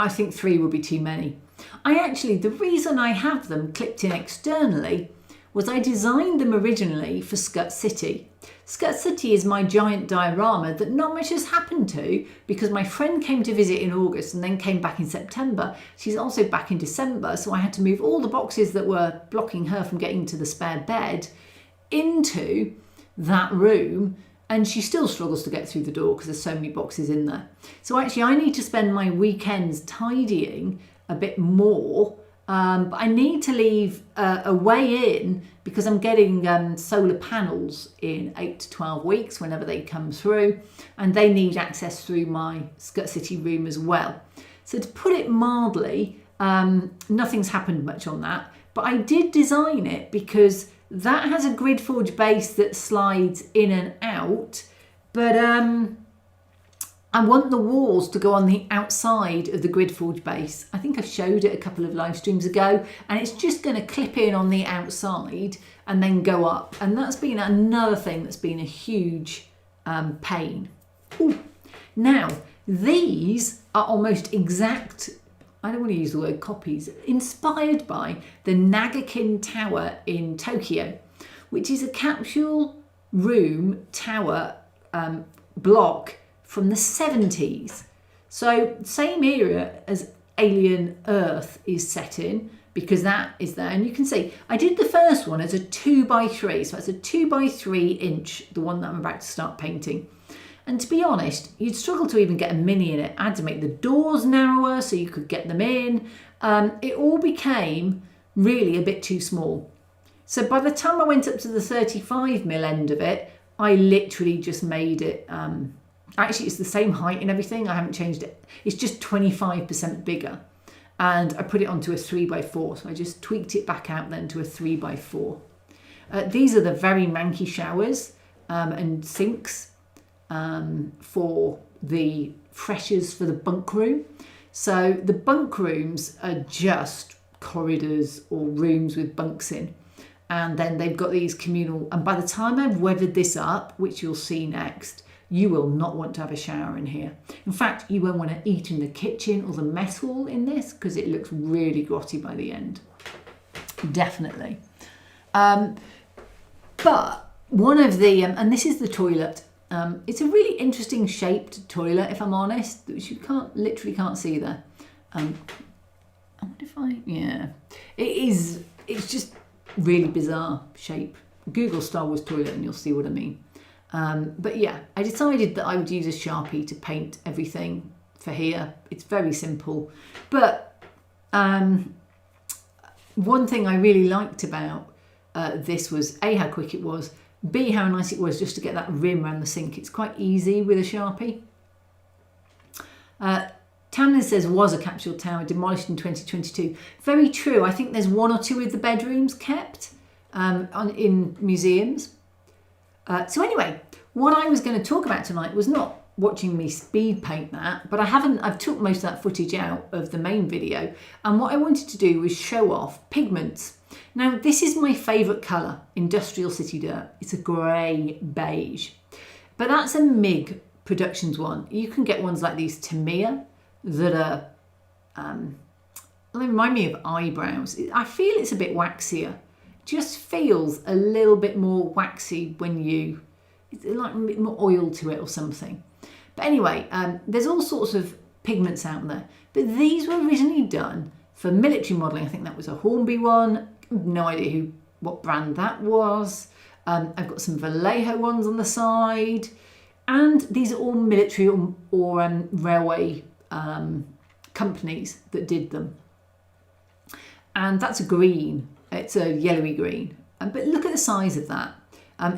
think 3 would be too many. The reason I have them clipped in externally was I designed them originally for Scut City. Scut City is my giant diorama that not much has happened to because my friend came to visit in August and then came back in September. She's also back in December, so I had to move all the boxes that were blocking her from getting to the spare bed into that room, and she still struggles to get through the door because there's so many boxes in there. So actually I need to spend my weekends tidying a bit more, but I need to leave a way in because I'm getting solar panels in 8 to 12 weeks whenever they come through, and they need access through my Scut City room as well. So to put it mildly, nothing's happened much on that, but I did design it because that has a grid forge base that slides in and out, but I want the walls to go on the outside of the grid forge base. I think I showed it a couple of live streams ago, and it's just going to clip in on the outside and then go up. And that's been another thing that's been a huge pain. Ooh. Now, these are almost exact, I don't want to use the word copies, inspired by the Nagakin Tower in Tokyo, which is a capsule room tower block from the 70s. So same era as Alien Earth is set in, because that is there. And you can see, I did the first one as a 2x3, so that's a 2x3 inch, the one that I'm about to start painting. And to be honest, you'd struggle to even get a mini in it. I had to make the doors narrower so you could get them in. It all became really a bit too small. So by the time I went up to the 35mm end of it, I literally just made it, actually it's the same height and everything, I haven't changed it. It's just 25% bigger. And I put it onto a 3x4, so I just tweaked it back out then to a 3x4. These are the very manky showers and sinks for the freshers for the bunk room. So the bunk rooms are just corridors or rooms with bunks in, and then they've got these communal, and by the time I've weathered this up, which you'll see next, you will not want to have a shower in here. In fact, you won't want to eat in the kitchen or the mess hall in this because it looks really grotty by the end. Definitely. But one of the, and this is the toilet. It's a really interesting shaped toilet, if I'm honest, which you literally can't see there. I wonder if yeah. It's just really bizarre shape. Google Star Wars toilet and you'll see what I mean. But yeah, I decided that I would use a Sharpie to paint everything for here. It's very simple. But one thing I really liked about this was A, how quick it was, B, how nice it was just to get that rim around the sink. It's quite easy with a Sharpie. Tamlin says was a capsule tower demolished in 2022. Very true. I think there's 1 or 2 of the bedrooms kept in museums. So anyway, what I was going to talk about tonight was not watching me speed paint that, but I've took most of that footage out of the main video, and what I wanted to do was show off pigments. Now this is my favourite colour, Industrial City Dirt. It's a grey beige, but that's a MIG Productions one. You can get ones like these Tamiya that are, they remind me of eyebrows. I feel it's a bit waxier. Just feels a little bit more waxy when it's like a bit more oil to it or something. But anyway, there's all sorts of pigments out there, but these were originally done for military modelling. I think that was a Hornby one. No idea what brand that was. I've got some Vallejo ones on the side, and these are all military or railway companies that did them. And that's a green. It's a yellowy green, but look at the size of that.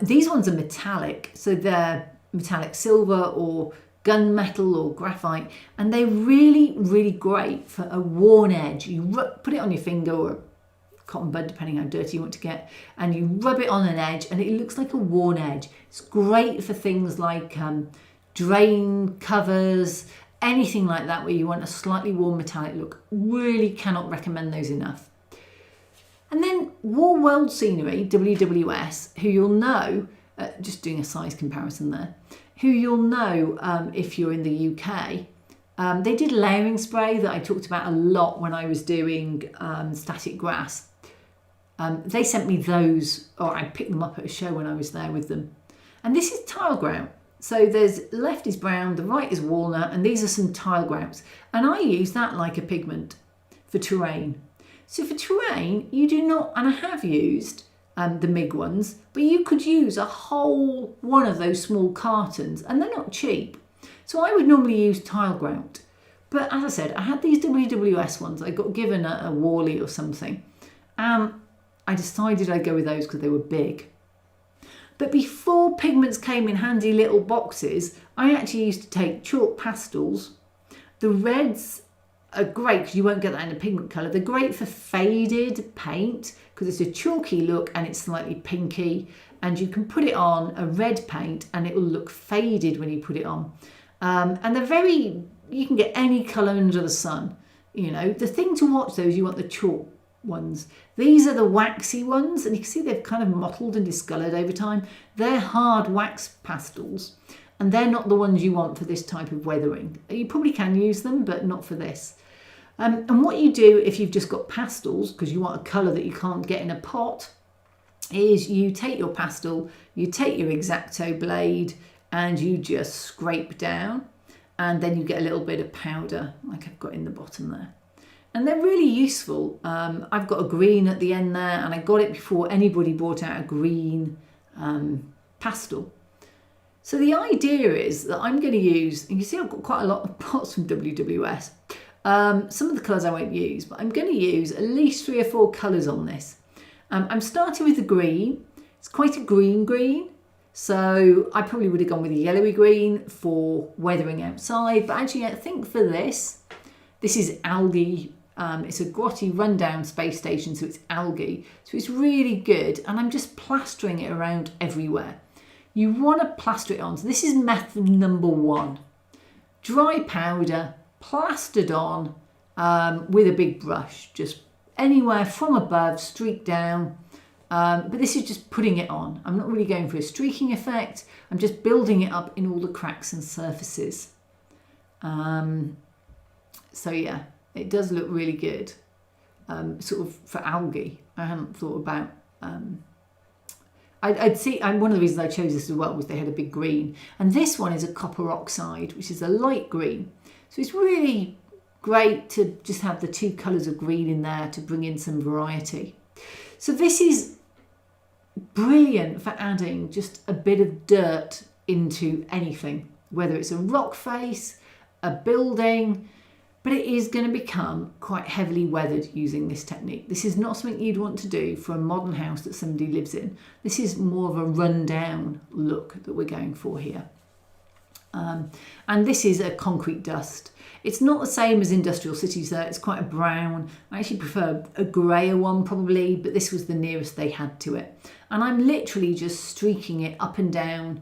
These ones are metallic, so they're metallic silver or gunmetal or graphite, and they're really, really great for a worn edge. You put it on your finger or a cotton bud, depending how dirty you want to get, and you rub it on an edge and it looks like a worn edge. It's great for things like drain covers, anything like that where you want a slightly worn metallic look. Really cannot recommend those enough. And then War World Scenery, WWS, who you'll know, just doing a size comparison there, who you'll know if you're in the UK. They did layering spray that I talked about a lot when I was doing static grass. They sent me those, or I picked them up at a show when I was there with them. And this is tile grout. So there's left is brown, the right is walnut, and these are some tile grouts. And I use that like a pigment for terrain. So for terrain, you do not, and I have used the MIG ones, but you could use a whole one of those small cartons, and they're not cheap. So I would normally use tile grout. But as I said, I had these WWS ones. I got given a Wally or something. I decided I'd go with those because they were big. But before Pigments came in handy little boxes, I actually used to take chalk pastels. The reds are great because you won't get that in a pigment colour. They're great for faded paint because it's a chalky look and it's slightly pinky, and you can put it on a red paint and it will look faded when you put it on. And they're very, you can get any colour under the sun. You know, the thing to watch though is you want the chalk ones. These are the waxy ones, and you can see they've kind of mottled and discoloured over time. They're hard wax pastels, and they're not the ones you want for this type of weathering. You probably can use them, but not for this. And what you do if you've just got pastels, because you want a colour that you can't get in a pot, is you take your pastel, you take your X-Acto blade, and you just scrape down, and then you get a little bit of powder, like I've got in the bottom there. And they're really useful. I've got a green at the end there, and I got it before anybody brought out a green pastel. So the idea is that I'm going to use, and you see I've got quite a lot of pots from WWS. Some of the colours I won't use, but I'm going to use at least 3 or 4 colours on this. I'm starting with the green. It's quite a green, so I probably would have gone with a yellowy green for weathering outside, but actually I think for this is algae. It's a grotty rundown space station, so it's algae. So it's really good, and I'm just plastering it around everywhere. You want to plaster it on. So this is method number 1. Dry powder, plastered on with a big brush, just anywhere from above, streak down. But this is just putting it on. I'm not really going for a streaking effect. I'm just building it up in all the cracks and surfaces. So yeah, it does look really good, sort of for algae. I hadn't thought about, I'd see, and one of the reasons I chose this as well was they had a big green. And this one is a copper oxide, which is a light green. So it's really great to just have the 2 colours of green in there to bring in some variety. So this is brilliant for adding just a bit of dirt into anything, whether it's a rock face, a building, but it is going to become quite heavily weathered using this technique. This is not something you'd want to do for a modern house that somebody lives in. This is more of a rundown look that we're going for here. And this is a concrete dust. It's not the same as industrial cities though, it's quite a brown. I actually prefer a greyer one probably, but this was the nearest they had to it. And I'm literally just streaking it up and down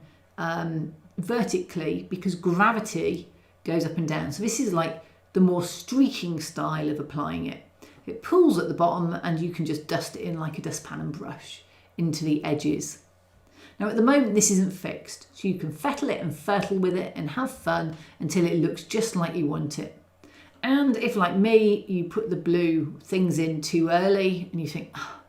vertically because gravity goes up and down. So this is like the more streaking style of applying it. It pulls at the bottom and you can just dust it in like a dustpan and brush into the edges. Now at the moment this isn't fixed, so you can fettle it and fertile with it and have fun until it looks just like you want it. And if like me, you put the blue things in too early and you think, oh,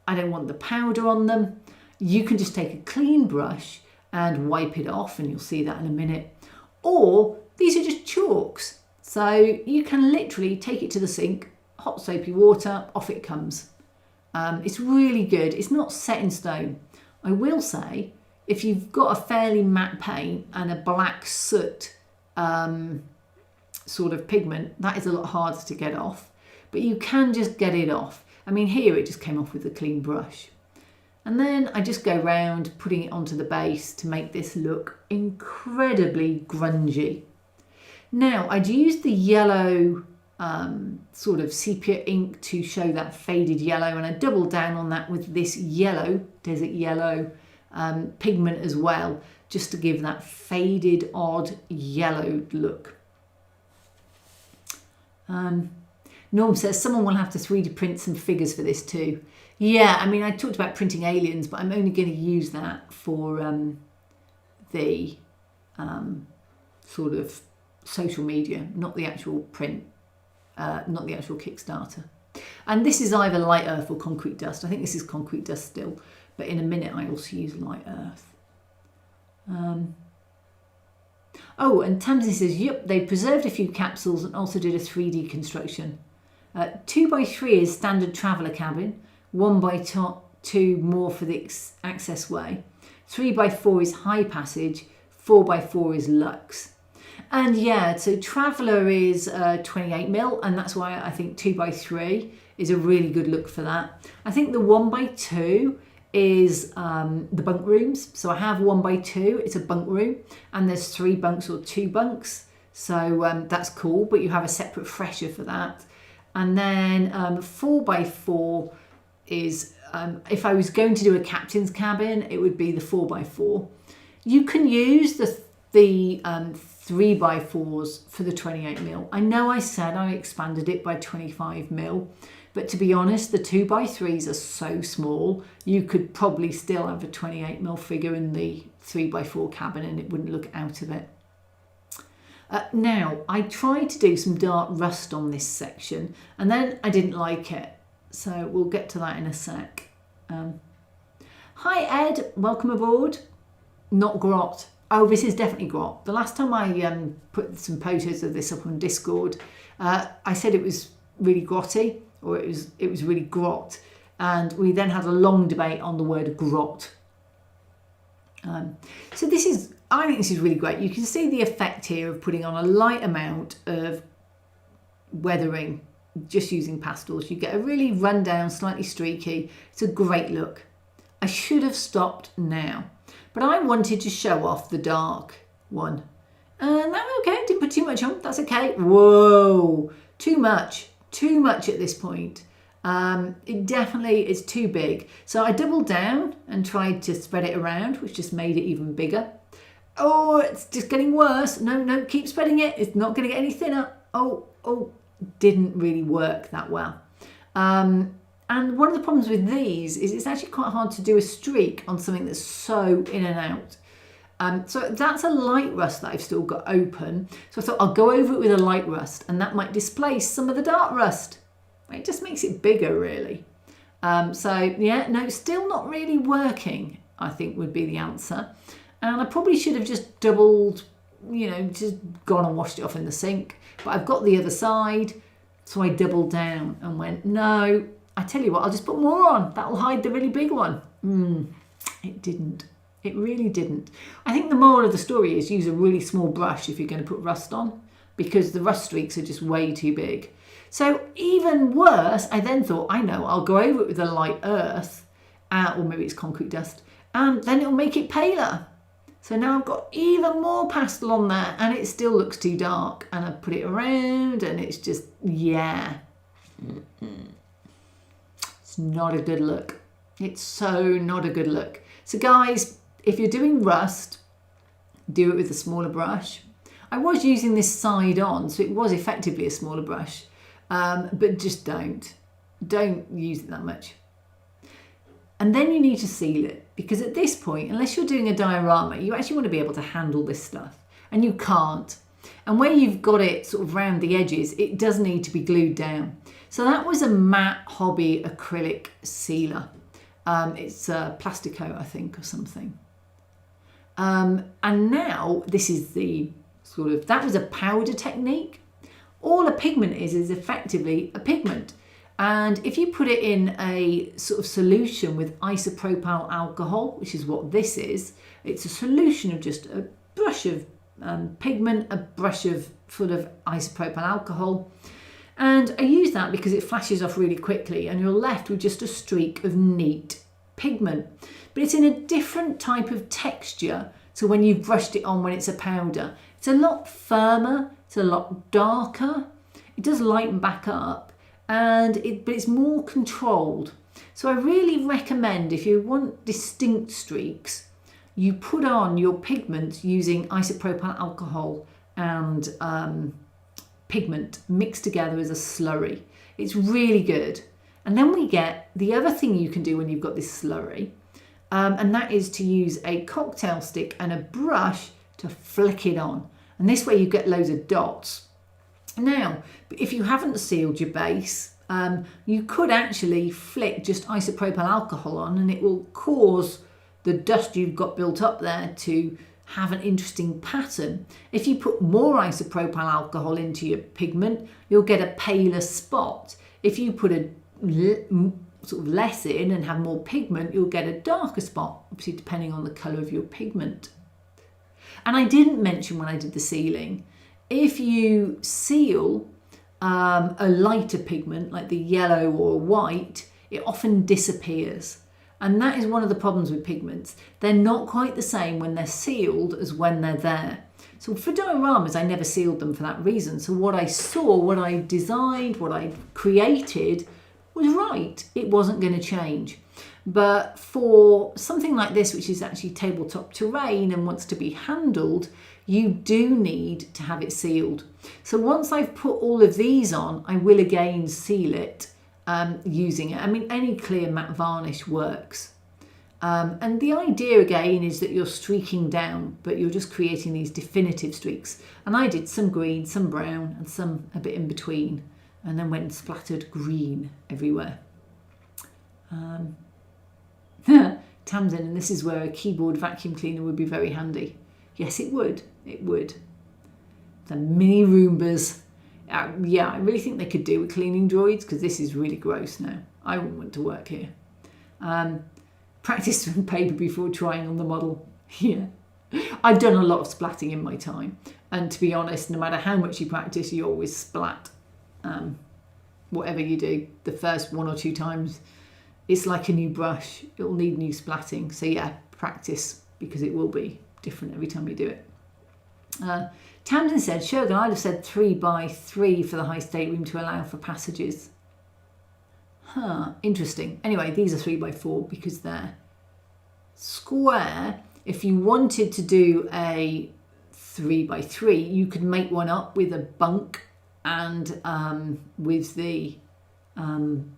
I don't want the powder on them, you can just take a clean brush and wipe it off, and you'll see that in a minute. Or these are just chalks. So you can literally take it to the sink, hot soapy water, off it comes. It's really good. It's not set in stone. I will say, if you've got a fairly matte paint and a black soot sort of pigment, that is a lot harder to get off, but you can just get it off. I mean, here it just came off with a clean brush. And then I just go round putting it onto the base to make this look incredibly grungy. Now, I'd used the yellow sort of sepia ink to show that faded yellow, and I doubled down on that with this yellow, desert yellow pigment as well, just to give that faded, odd yellow look. Norm says someone will have to 3D print some figures for this too. Yeah, I mean, I talked about printing aliens, but I'm only going to use that for the sort of social media, not the actual print, not the actual Kickstarter. And this is either light earth or concrete dust. I think this is concrete dust still, but in a minute I also use light earth. Oh, and Tamsin says, yep, they preserved a few capsules and also did a 3D construction. 2x3 is standard traveller cabin, 1x2 more for the access way, 3x4 is high passage, 4x4 is luxe. And yeah, so traveller is 28mm, and that's why I think 2x3 is a really good look for that. I think the 1x2 is the bunk rooms. So I have 1x2, it's a bunk room, and there's 3 bunks or 2 bunks. So that's cool, but you have a separate fresher for that. And then 4x4 is, if I was going to do a captain's cabin, it would be the 4x4. You can use the 3x4s for the 28mm. I know I said I expanded it by 25mm, but to be honest, the 2x3s are so small, you could probably still have a 28mm figure in the 3x4 cabin and it wouldn't look out of it. Now, I tried to do some dark rust on this section and then I didn't like it. So we'll get to that in a sec. Hi Ed, welcome aboard. Not grot. Oh, this is definitely grot. The last time I put some photos of this up on Discord, I said it was really grotty, or it was really grot, and we then had a long debate on the word grot. So this is, I think this is really great. You can see the effect here of putting on a light amount of weathering, just using pastels. You get a really run down, slightly streaky. It's a great look. I should have stopped now, but I wanted to show off the dark one. And that's okay, didn't put too much on, that's okay. Whoa, too much at this point. It definitely is too big. So I doubled down and tried to spread it around, which just made it even bigger. Oh, it's just getting worse. No, keep spreading it. It's not going to get any thinner. Oh, didn't really work that well. And one of the problems with these is it's actually quite hard to do a streak on something that's so in and out. So that's a light rust that I've still got open. So I thought I'll go over it with a light rust and that might displace some of the dark rust. It just makes it bigger really. So yeah, no, still not really working, I think would be the answer. And I probably should have just doubled, just gone and washed it off in the sink. But I've got the other side, so I doubled down and went, no, I tell you what, I'll just put more on. That'll hide the really big one. It didn't. It really didn't. I think the moral of the story is use a really small brush if you're going to put rust on, because the rust streaks are just way too big. So even worse, I then thought, I know, I'll go over it with a light earth, or maybe it's concrete dust, and then it'll make it paler. So now I've got even more pastel on there and it still looks too dark, and I put it around and it's just, yeah. It's not a good look. It's so not a good look. So guys, if you're doing rust, do it with a smaller brush. I was using this side on, so it was effectively a smaller brush, but just don't use it that much. And then you need to seal it, because at this point, unless you're doing a diorama, you actually want to be able to handle this stuff, and you can't. And where you've got it sort of round the edges, it does need to be glued down. So that was a matte hobby acrylic sealer. It's Plastico, I think, or something. And now this is the sort of, that was a powder technique. All a pigment is effectively a pigment. And if you put it in a sort of solution with isopropyl alcohol, which is what this is, it's a solution of just a brush of pigment, a brush of sort of isopropyl alcohol. And I use that because it flashes off really quickly and you're left with just a streak of neat pigment. But it's in a different type of texture to when you've brushed it on when it's a powder. It's a lot firmer, it's a lot darker. It does lighten back up, but it's more controlled. So I really recommend, if you want distinct streaks, you put on your pigment using isopropyl alcohol and pigment mixed together as a slurry. It's really good. And then we get the other thing you can do when you've got this slurry, and that is to use a cocktail stick and a brush to flick it on. And this way you get loads of dots. Now, if you haven't sealed your base, you could actually flick just isopropyl alcohol on, and it will cause the dust you've got built up there to have an interesting pattern. If you put more isopropyl alcohol into your pigment, you'll get a paler spot. If you put a sort of less in and have more pigment, you'll get a darker spot, obviously depending on the colour of your pigment. And I didn't mention when I did the sealing, if you seal a lighter pigment like the yellow or white, it often disappears. And that is one of the problems with pigments. They're not quite the same when they're sealed as when they're there. So for dioramas, I never sealed them for that reason. So what I saw, what I designed, what I created was right. It wasn't going to change. But for something like this, which is actually tabletop terrain and wants to be handled, you do need to have it sealed. So once I've put all of these on, I will again seal it using it. I mean, any clear matte varnish works. And the idea again is that you're streaking down, but you're just creating these definitive streaks. And I did some green, some brown, and some a bit in between, and then went and splattered green everywhere. Tamsin, and this is where a keyboard vacuum cleaner would be very handy. Yes, it would. It would. The mini Roombas. Yeah, I really think they could do with cleaning droids, because this is really gross now. I wouldn't want to work here. Practice on paper before trying on the model. Yeah. I've done a lot of splatting in my time. And to be honest, no matter how much you practice, you always splat. Whatever you do, the first 1 or 2 times, it's like a new brush. It'll need new splatting. So yeah, practice, because it will be different every time you do it. Tamsin said, Shogun, I'd have said 3 by 3 for the high stateroom to allow for passages. Interesting. Anyway, these are 3 by 4 because they're square. If you wanted to do a 3 by 3, you could make one up with a bunk and with the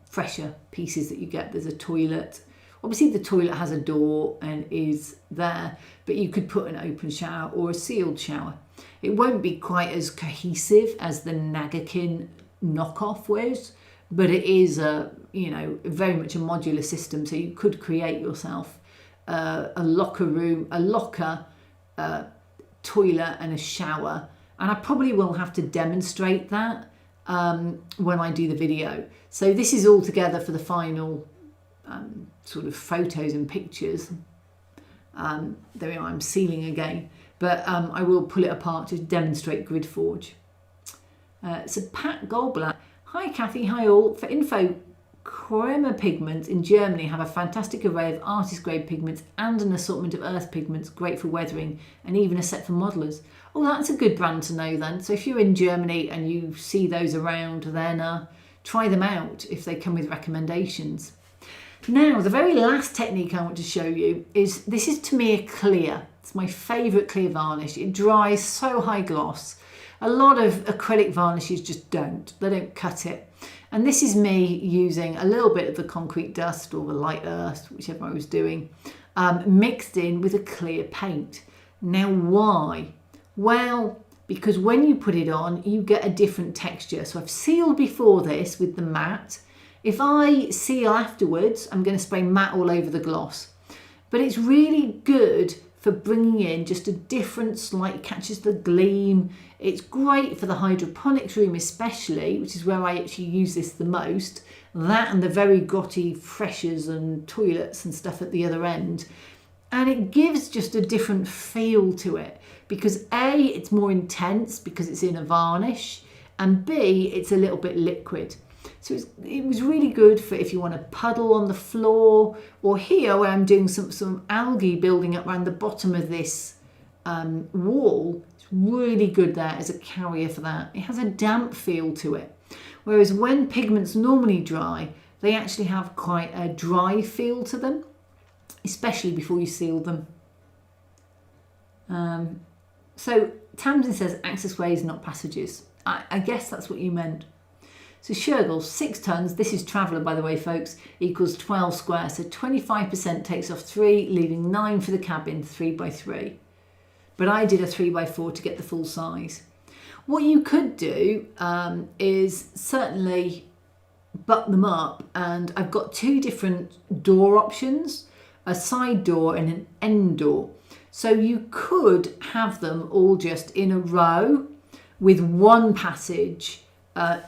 fresher pieces that you get. There's a toilet. Obviously the toilet has a door and is there, but you could put an open shower or a sealed shower. It won't be quite as cohesive as the Nagakin knockoff was, but it is very much a modular system. So you could create yourself a locker room, a locker, toilet and a shower. And I probably will have to demonstrate that when I do the video. So this is all together for the final sort of photos and pictures. There we are, I'm sealing again. But I will pull it apart to demonstrate Grid Forge. So Pat Goldblatt. Hi Kathy, hi all. For info, Crema Pigments in Germany have a fantastic array of artist grade pigments and an assortment of earth pigments, great for weathering, and even a set for modelers. Oh, that's a good brand to know then. So if you're in Germany and you see those around, then try them out if they come with recommendations. Now, the very last technique I want to show you is, this is to me a clear. It's my favourite clear varnish. It dries so high gloss. A lot of acrylic varnishes just don't. They don't cut it. And this is me using a little bit of the concrete dust or the light earth, whichever I was doing, mixed in with a clear paint. Now, why? Well, because when you put it on, you get a different texture. So I've sealed before this with the matte. If I seal afterwards, I'm going to spray matte all over the gloss. But it's really good for bringing in just a different slight, catches the gleam. It's great for the hydroponics room especially, which is where I actually use this the most. That and the very grotty freshers and toilets and stuff at the other end. And it gives just a different feel to it because A, it's more intense because it's in a varnish, and B, it's a little bit liquid. So it was really good for if you want to puddle on the floor, or here where I'm doing some algae building up around the bottom of this wall. It's really good there as a carrier for that. It has a damp feel to it. Whereas when pigments normally dry, they actually have quite a dry feel to them, especially before you seal them. So Tamsin says access ways, not passages. I guess that's what you meant. So Shergel, 6 tons, this is Traveller by the way folks, equals 12 square. So 25% takes off 3, leaving 9 for the cabin, 3x3. But I did a 3x4 to get the full size. What you could do is certainly butt them up, and I've got 2 different door options, a side door and an end door. So you could have them all just in a row with one passage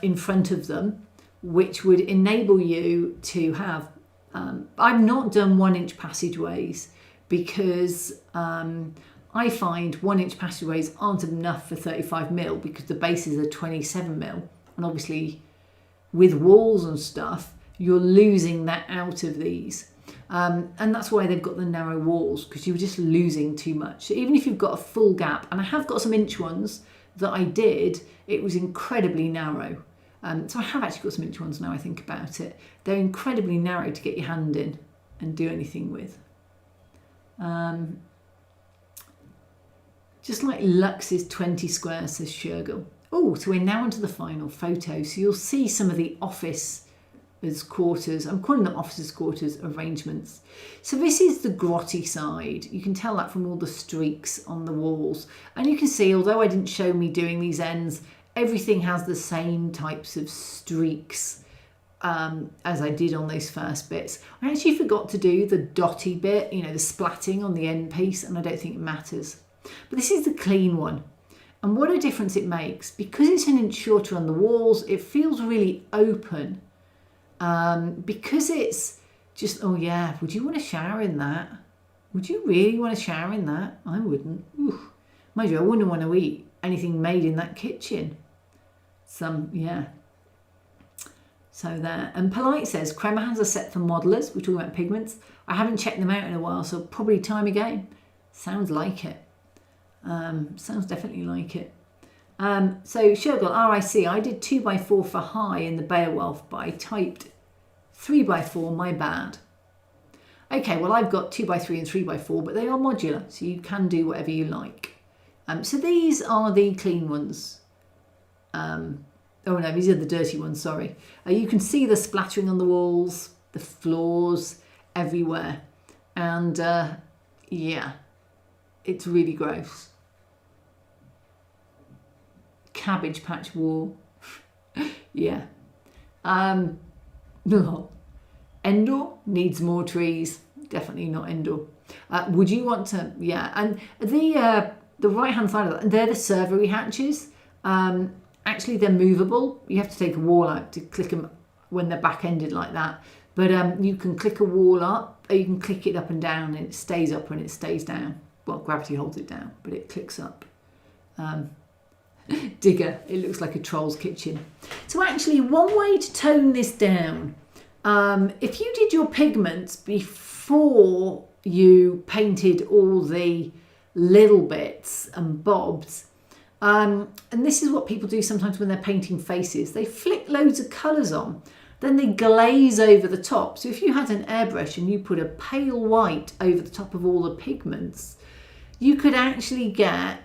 in front of them, which would enable you to have, I've not done 1-inch passageways because I find 1-inch passageways aren't enough for 35mm because the bases are 27mm, and obviously with walls and stuff you're losing that out of these, and that's why they've got the narrow walls, because you're just losing too much. So even if you've got a full gap, and I have got some inch ones that I did, it was incredibly narrow. So I have actually got some inch ones now I think about it. They're incredibly narrow to get your hand in and do anything with. Just like Lux's 20 squares, says Shergel. Oh, so we're now onto the final photo. So you'll see some of the office quarters, I'm calling them officers' quarters arrangements. So this is the grotty side. You can tell that from all the streaks on the walls. And you can see, although I didn't show me doing these ends, everything has the same types of streaks as I did on those first bits. I actually forgot to do the dotty bit, you know, the splatting on the end piece, and I don't think it matters. But this is the clean one. And what a difference it makes. Because it's an inch shorter on the walls, it feels really open. Because it's just, oh yeah, would you want to shower in that? Would you really want to shower in that? I wouldn't. Oof. Mind you, I wouldn't want to eat anything made in that kitchen. Yeah. So there. And Polite says, Crema hands are set for modelers. We're talking about pigments. I haven't checked them out in a while, so probably time again. Sounds like it. Sounds definitely like it. So Shergel, RIC, I did 2x4 for high in the Beowulf, but I typed 3x4, my bad. Okay, well I've got 2x3 and 3x4, but they are modular, so you can do whatever you like. So these are the clean ones. Oh no, these are the dirty ones, sorry. You can see the splattering on the walls, the floors, everywhere. And yeah, it's really gross. Cabbage patch wall. Yeah. Endor needs more trees. Definitely not Endor. Would you want to? Yeah. And the right hand side of that, they're the servery hatches. Actually, they're movable. You have to take a wall out to click them when they're back ended like that. But you can click a wall up, or you can click it up and down, and it stays up and it stays down. Well, gravity holds it down, but it clicks up. Digger, it looks like a troll's kitchen. So actually, one way to tone this down, if you did your pigments before you painted all the little bits and bobs, and this is what people do sometimes when they're painting faces, they flick loads of colours on, then they glaze over the top. So if you had an airbrush and you put a pale white over the top of all the pigments, you could actually get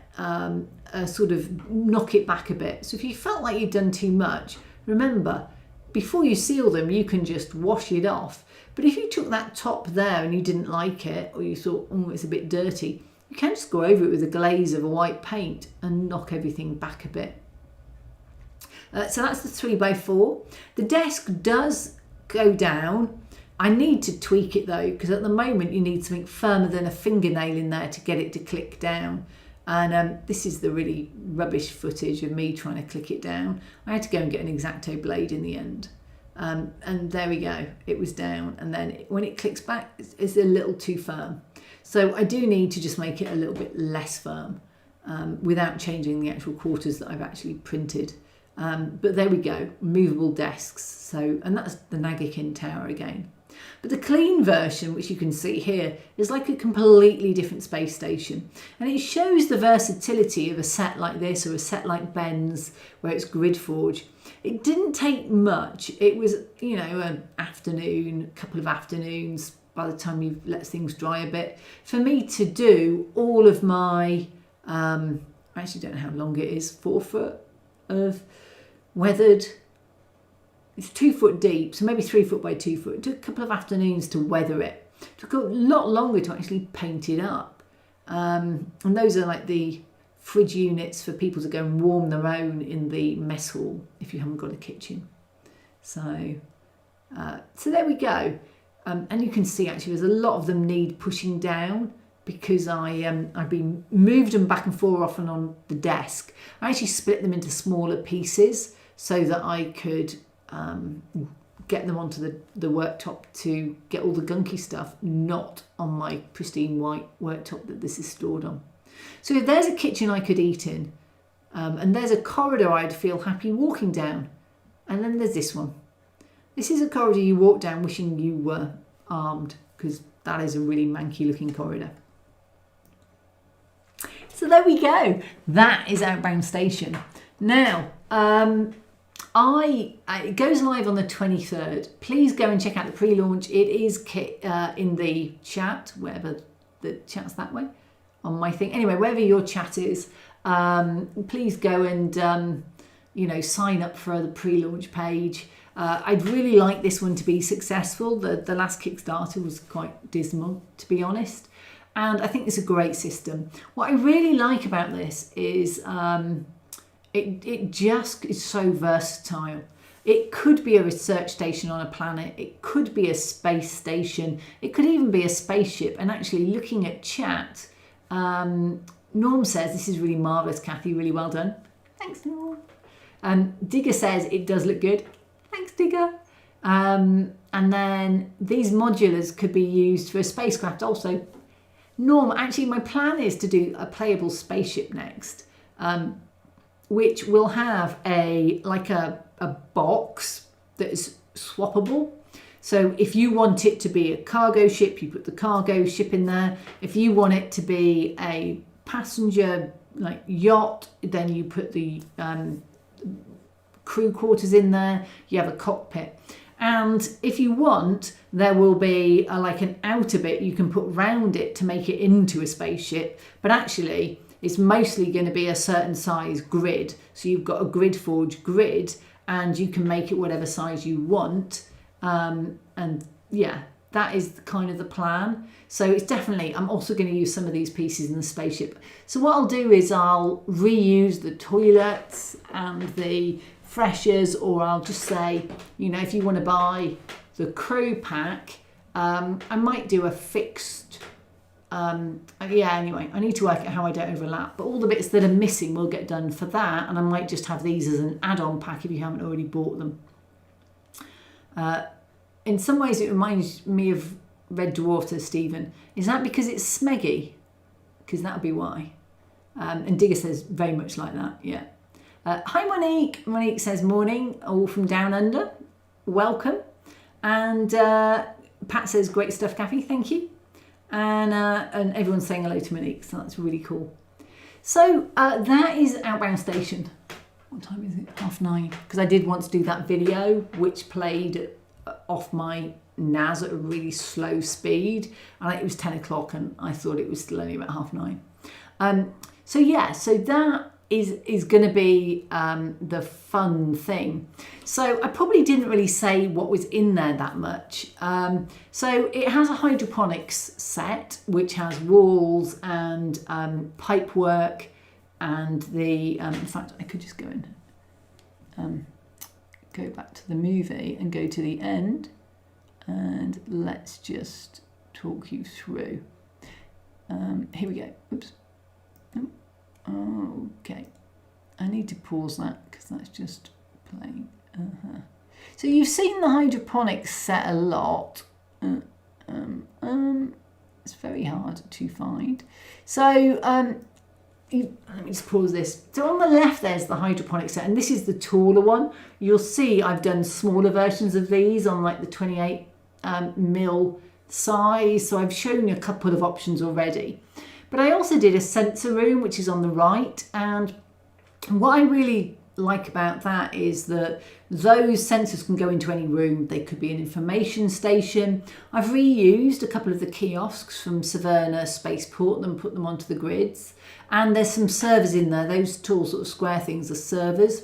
a sort of knock it back a bit. So if you felt like you'd done too much, remember, before you seal them, you can just wash it off. But if you took that top there and you didn't like it, or you thought, oh, it's a bit dirty, you can just go over it with a glaze of a white paint and knock everything back a bit. So that's the 3x4. The desk does go down. I need to tweak it though, because at the moment you need something firmer than a fingernail in there to get it to click down. And this is the really rubbish footage of me trying to click it down. I had to go and get an X-Acto blade in the end. And there we go, it was down. And then when it clicks back, it's a little too firm. So I do need to just make it a little bit less firm without changing the actual quarters that I've actually printed. But there we go, movable desks. So, and that's the Nagikin Tower again. But the clean version, which you can see here, is like a completely different space station. And it shows the versatility of a set like this, or a set like Ben's, where it's grid forge. It didn't take much. It was, you know, an afternoon, a couple of afternoons, by the time you let things dry a bit, for me to do all of my, I actually don't know how long it is, 4 foot of weathered it's 2 foot deep, so maybe 3 foot by 2 foot. It took a couple of afternoons to weather it. It took a lot longer to actually paint it up. And those are like the fridge units for people to go and warm their own in the mess hall if you haven't got a kitchen. So there we go. And you can see actually there's a lot of them need pushing down because I've been moved them back and forth often on the desk. I actually split them into smaller pieces so that I could get them onto the worktop to get all the gunky stuff not on my pristine white worktop that this is stored on. So if there's a kitchen I could eat in, and there's a corridor I'd feel happy walking down, and then there's this one. This is a corridor you walk down wishing you were armed, because that is a really manky looking corridor. So there we go. That is Outbound Station. Now, it goes live on the 23rd. Please go and check out the pre-launch. It is in the chat, wherever the chat's that way, on my thing. Anyway, wherever your chat is, please go and sign up for the pre-launch page. I'd really like this one to be successful. The last Kickstarter was quite dismal, to be honest. And I think it's a great system. What I really like about this is it just is so versatile. It could be a research station on a planet. It could be a space station. It could even be a spaceship. And actually looking at chat, Norm says, this is really marvellous, Kathy, really well done. Thanks, Norm. Digger says, it does look good. Thanks, Digger. And then these modulars could be used for a spacecraft also. Norm, actually my plan is to do a playable spaceship next, which will have a box that is swappable. So if you want it to be a cargo ship, you put the cargo ship in there. If you want it to be a passenger yacht, then you put the crew quarters in there. You have a cockpit. And if you want, there will be an outer bit you can put round it to make it into a spaceship. But actually, it's mostly going to be a certain size grid. So you've got a grid forge grid and you can make it whatever size you want. And yeah, that is kind of the plan. So it's definitely, I'm also going to use some of these pieces in the spaceship. So what I'll do is I'll reuse the toilets and the freshers, or I'll just say, if you want to buy the crew pack, I might do a fixed, anyway, I need to work out how I don't overlap, but all the bits that are missing will get done for that, and I might just have these as an add-on pack if you haven't already bought them. In some ways it reminds me of Red Dwarf, says Stephen. Is that because it's smeggy? Because that would be why. And Digger says very much like that, yeah. Hi Monique. Monique says morning, all from down under. Welcome. And Pat says great stuff, Kathy. Thank you. And everyone's saying hello to Monique, so that's really cool. So that is Outbound Station. What time is it? 9:30. Because I did want to do that video, which played off my NAS at a really slow speed. And it was 10 o'clock, and I thought it was still only about 9:30. So yeah, so that is going to be the fun thing. So I probably didn't really say what was in there that much. So it has a hydroponics set which has walls and pipe work, and the in fact I could just go in, go back to the movie and go to the end, and let's just talk you through. Here we go. Oops. Okay, I need to pause that because that's just playing. So you've seen the hydroponics set a lot. It's very hard to find. So let me just pause this. So on the left there's the hydroponics set, and this is the taller one. You'll see I've done smaller versions of these on the 28 mil size. So I've shown you a couple of options already. But I also did a sensor room, which is on the right. And what I really like about that is that those sensors can go into any room. They could be an information station. I've reused a couple of the kiosks from Severna Spaceport and put them onto the grids. And there's some servers in there. Those tall sort of square things are servers.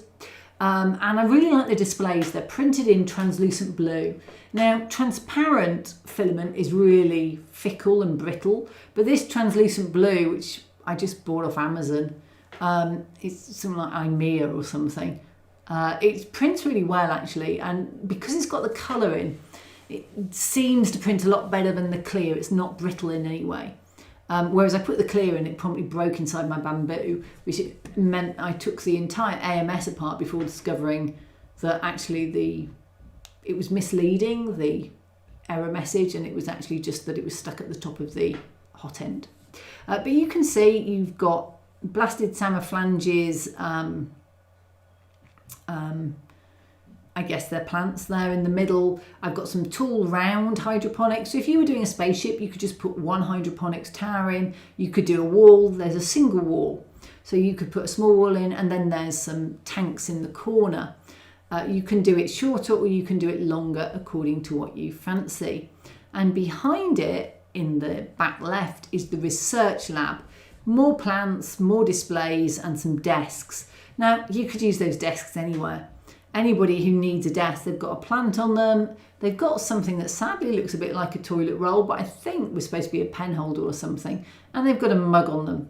And I really like the displays. They're printed in translucent blue. Now, transparent filament is really fickle and brittle, but this translucent blue, which I just bought off Amazon, it's something like IMEA or something. It prints really well, actually, and because it's got the colour in, it seems to print a lot better than the clear. It's not brittle in any way. Whereas I put the clear in, it promptly broke inside my bamboo, which it meant I took the entire AMS apart before discovering that actually it was misleading, the error message, and it was actually just that it was stuck at the top of the hot end. But you can see you've got blasted salmon flanges, I guess they're plants there in the middle. I've got some tall round hydroponics. So if you were doing a spaceship, you could just put one hydroponics tower in. You could do a wall. There's a single wall. So you could put a small wall in, and then there's some tanks in the corner. You can do it shorter or you can do it longer according to what you fancy. And behind it, in the back left, is the research lab. More plants, more displays, and some desks. Now, you could use those desks anywhere. Anybody who needs a desk, they've got a plant on them. They've got something that sadly looks a bit like a toilet roll, but I think was supposed to be a pen holder or something. And they've got a mug on them.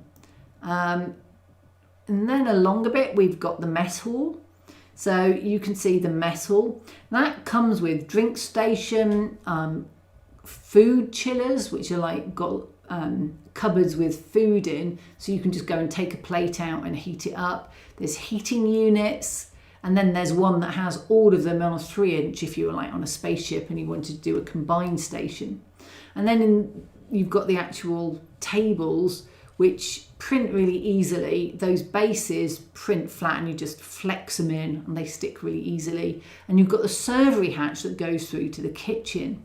And then along a bit, we've got the mess hall. So you can see the mess hall. That comes with drink station, food chillers, which are like got cupboards with food in. So you can just go and take a plate out and heat it up. There's heating units. And then there's one that has all of them on a 3-inch if you were like on a spaceship and you wanted to do a combined station. And then you've got the actual tables which print really easily. Those bases print flat and you just flex them in and they stick really easily. And you've got the servery hatch that goes through to the kitchen.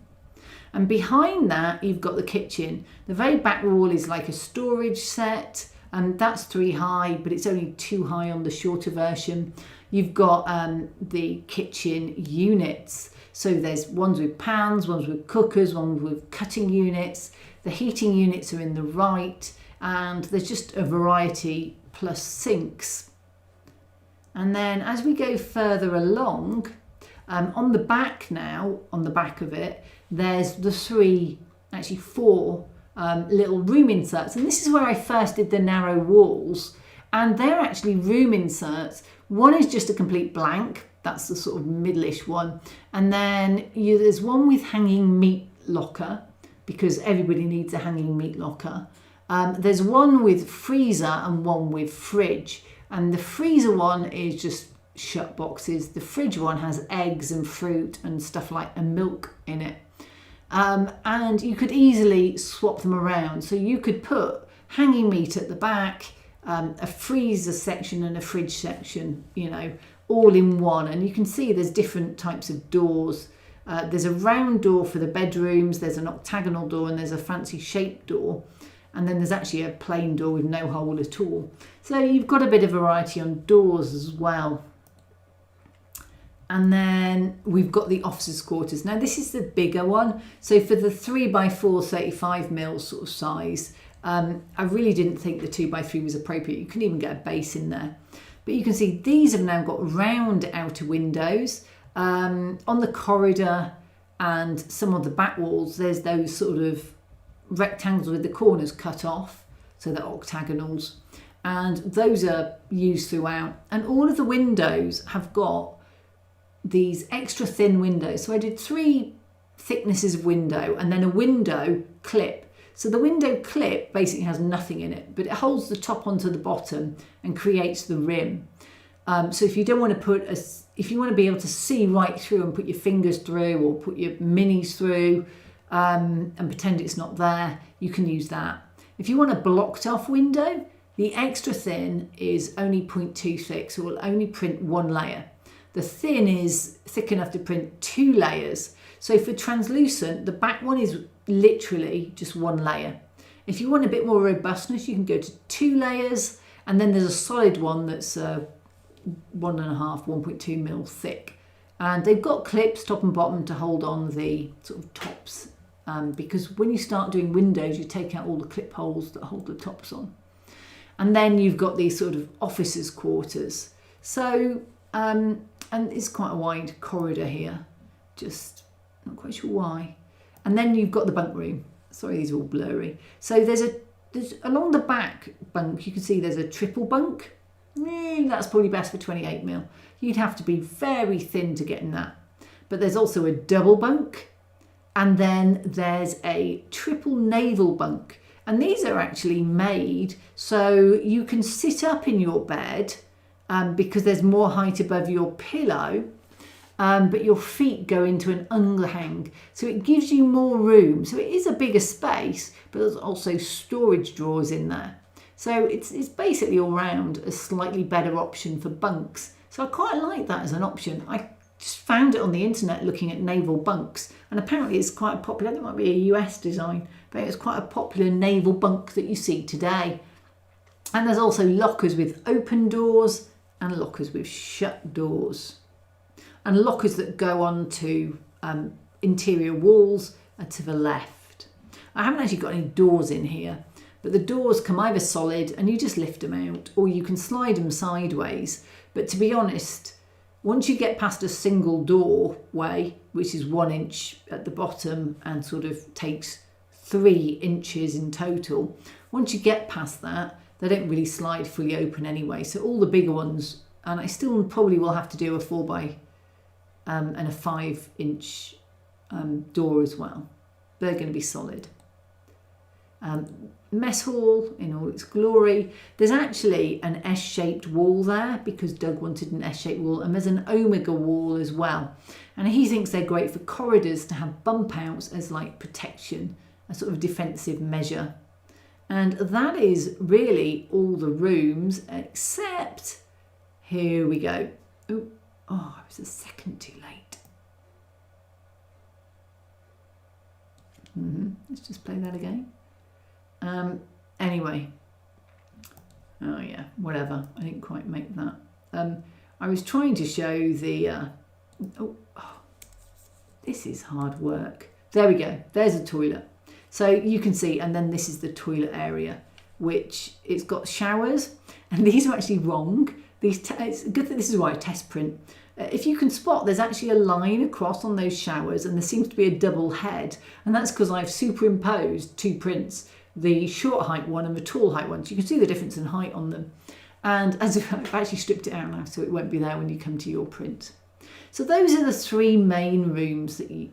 And behind that, you've got the kitchen. The very back wall is like a storage set, and that's 3 high, but it's only 2 high on the shorter version. You've got the kitchen units. So there's ones with pans, ones with cookers, ones with cutting units. The heating units are in the right, and there's just a variety plus sinks. And then as we go further along, on the back now, on the back of it, there's the 4 little room inserts. And this is where I first did the narrow walls. And they're actually room inserts. One is just a complete blank. That's the sort of middle-ish one. And then there's one with hanging meat locker, because everybody needs a hanging meat locker. There's one with freezer and one with fridge. And the freezer one is just shut boxes. The fridge one has eggs and fruit and stuff like and milk in it. And you could easily swap them around. So you could put hanging meat at the back, a freezer section and a fridge section, you know, all in one. And you can see there's different types of doors. There's a round door for the bedrooms, there's an octagonal door, and there's a fancy shaped door. And then there's actually a plain door with no hole at all. So you've got a bit of variety on doors as well. And then we've got the officers' quarters. Now this is the bigger one. So for the 3x4 35mm sort of size, I really didn't think the 2x3 was appropriate. You can even get a base in there. But you can see these have now got round outer windows. On the corridor and some of the back walls, there's those sort of rectangles with the corners cut off, so they're octagonals. And those are used throughout. And all of the windows have got these extra thin windows. So I did 3 thicknesses of window and then a window clip. So the window clip basically has nothing in it, but it holds the top onto the bottom and creates the rim. So if you don't want to if you want to be able to see right through and put your fingers through or put your minis through and pretend it's not there, you can use that. If you want a blocked off window, the extra thin is only 0.2 thick, so it will only print 1 layer. The thin is thick enough to print 2 layers. So for translucent, the back one is literally just 1 layer. If you want a bit more robustness, you can go to 2 layers, and then there's a solid one that's 1.5, 1.2mm thick. And they've got clips top and bottom to hold on the sort of tops, because when you start doing windows, you take out all the clip holes that hold the tops on. And then you've got these sort of officers' quarters. So And it's quite a wide corridor here, just not quite sure why. And then you've got the bunk room. Sorry, these are all blurry. So there's along the back bunk, you can see there's a triple bunk. That's probably best for 28mm. You'd have to be very thin to get in that. But there's also a double bunk, and then there's a triple navel bunk. And these are actually made so you can sit up in your bed because there's more height above your pillow, but your feet go into an underhang. So it gives you more room. So it is a bigger space, but there's also storage drawers in there. So it's basically all round a slightly better option for bunks. So I quite like that as an option. I just found it on the internet looking at naval bunks, and apparently it's quite a popular, I think it might be a US design, but it's quite a popular naval bunk that you see today. And there's also lockers with open doors and lockers with shut doors. And lockers that go on to interior walls are to the left. I haven't actually got any doors in here, but the doors come either solid and you just lift them out, or you can slide them sideways. But to be honest, once you get past a single doorway, which is 1 inch at the bottom and sort of takes 3 inches in total, once you get past that, they don't really slide fully open anyway. So all the bigger ones, and I still probably will have to do a 4x and a 5-inch door as well. They're going to be solid. Mess hall in all its glory. There's actually an S-shaped wall there because Doug wanted an S-shaped wall, and there's an omega wall as well. And he thinks they're great for corridors to have bump outs as like protection, a sort of defensive measure. And that is really all the rooms, except here we go. Ooh, oh, I was a second too late. Let's just play that again. Anyway, oh yeah, whatever. I didn't quite make that. I was trying to show the. This is hard work. There we go. There's a toilet. So you can see, and then this is the toilet area, which it's got showers, and these are actually wrong. It's good that this is why I test print. If you can spot, there's actually a line across on those showers, and there seems to be a double head, and that's because I've superimposed 2 prints, the short height one and the tall height one. So you can see the difference in height on them. And as if I've actually stripped it out now, so it won't be there when you come to your print. So those are the 3 main rooms that you,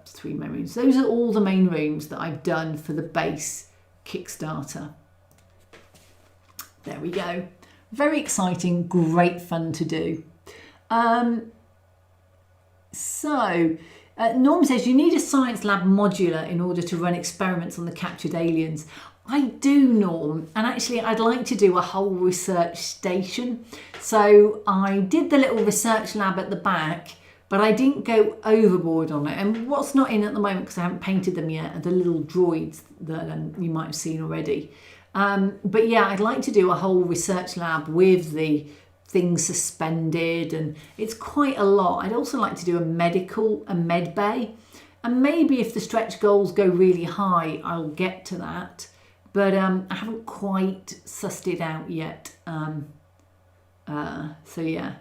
3 main rooms. Those are all the main rooms that I've done for the base Kickstarter. There we go. Very exciting, great fun to do. Norm says you need a science lab modular in order to run experiments on the captured aliens. I do, Norm, and actually I'd like to do a whole research station. So I did the little research lab at the back, but I didn't go overboard on it. And what's not in at the moment, because I haven't painted them yet, are the little droids that you might have seen already. But yeah, I'd like to do a whole research lab with the things suspended, and it's quite a lot. I'd also like to do a med bay, and maybe if the stretch goals go really high, I'll get to that. But I haven't quite sussed it out yet. So yeah.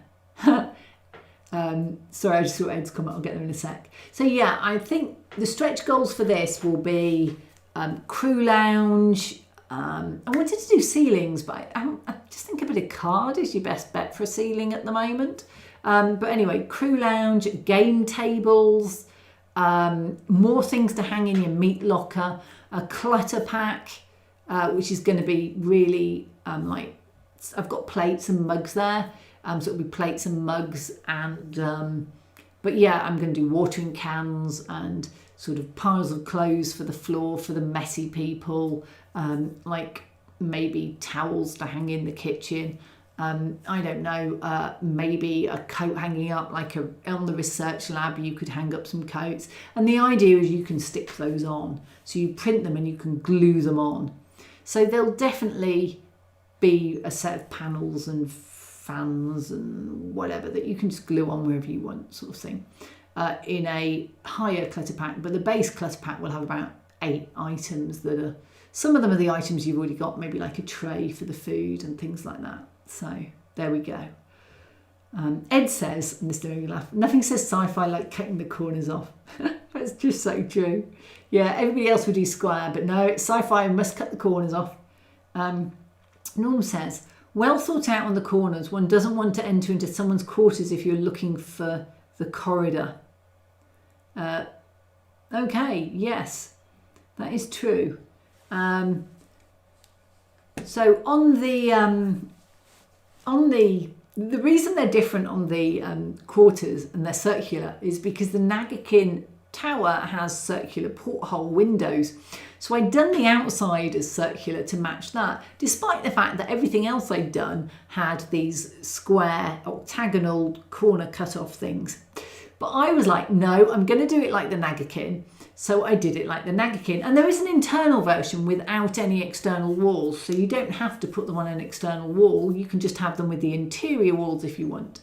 Sorry, I just saw Ed's comment. I'll get them in a sec. So yeah, I think the stretch goals for this will be crew lounge. I wanted to do ceilings, but I just think a bit of card is your best bet for a ceiling at the moment. But anyway, crew lounge, game tables, more things to hang in your meat locker, a clutter pack, which is going to be really like, I've got plates and mugs there. So it'll be plates and mugs, and but yeah, I'm going to do watering cans and sort of piles of clothes for the floor for the messy people, like maybe towels to hang in the kitchen. I don't know, maybe a coat hanging up, like on the research lab you could hang up some coats. And the idea is you can stick those on. So you print them and you can glue them on. So there'll definitely be a set of panels and fans and whatever that you can just glue on wherever you want, sort of thing, in a higher clutter pack. But the base clutter pack will have about 8 items that are, some of them are the items you've already got, maybe like a tray for the food and things like that. So there we go. Ed says, and this made me laugh, nothing says sci-fi like cutting the corners off. That's just so true. Yeah, everybody else would do square, but no, it's sci-fi, must cut the corners off. Norm says, well thought out on the corners. One doesn't want to enter into someone's quarters if you're looking for the corridor. Okay, yes, that is true. So on the reason they're different on the quarters and they're circular is because the Nagakin tower has circular porthole windows. So I'd done the outside as circular to match that, despite the fact that everything else I'd done had these square, octagonal corner cut-off things. But I was like, no, I'm going to do it like the Nagakin. So I did it like the Nagakin. And there is an internal version without any external walls. So you don't have to put them on an external wall. You can just have them with the interior walls if you want.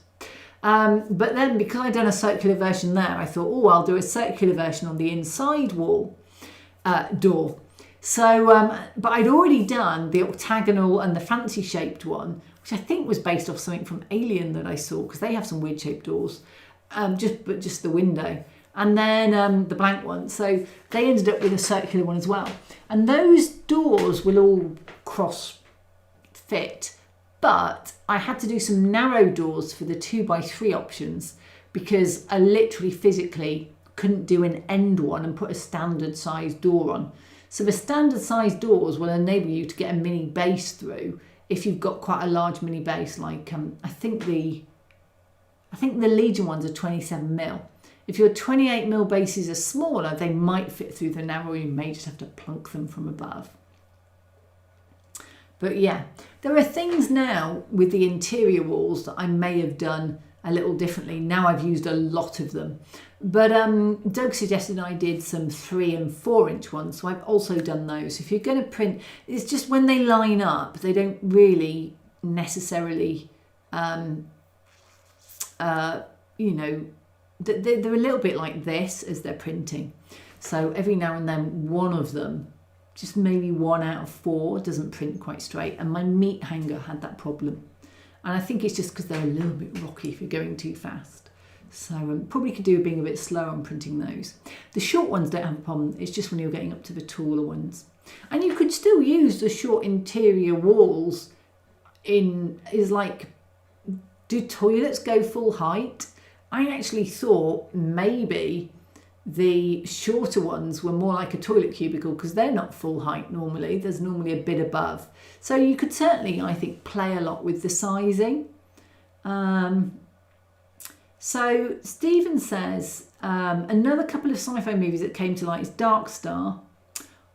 But then because I'd done a circular version there, I thought, oh, I'll do a circular version on the inside wall door. So, but I'd already done the octagonal and the fancy shaped one, which I think was based off something from Alien that I saw, because they have some weird shaped doors, just the window. And then the blank one. So they ended up with a circular one as well. And those doors will all cross fit. But I had to do some narrow doors for the 2x3 options because I literally physically couldn't do an end one and put a standard size door on. So the standard size doors will enable you to get a mini base through if you've got quite a large mini base, like I think the Legion ones are 27mm. If your 28mm bases are smaller, they might fit through the narrow. You may just have to plunk them from above. But yeah, there are things now with the interior walls that I may have done a little differently. Now I've used a lot of them. But Doug suggested I did some 3 and 4 inch ones, so I've also done those. If you're going to print, it's just when they line up, they don't really necessarily, you know, they're a little bit like this as they're printing. So every now and then one of them, just maybe 1 out of 4, doesn't print quite straight. And my meat hanger had that problem. And I think it's just because they're a little bit rocky if you're going too fast. So probably could do with being a bit slow on printing those. The short ones don't have a problem. It's just when you're getting up to the taller ones. And you could still use the short interior walls do toilets go full height? I actually thought maybe the shorter ones were more like a toilet cubicle because they're not full height normally. There's normally a bit above. So you could certainly, I think, play a lot with the sizing. So Stephen says, another couple of sci-fi movies that came to light is Dark Star.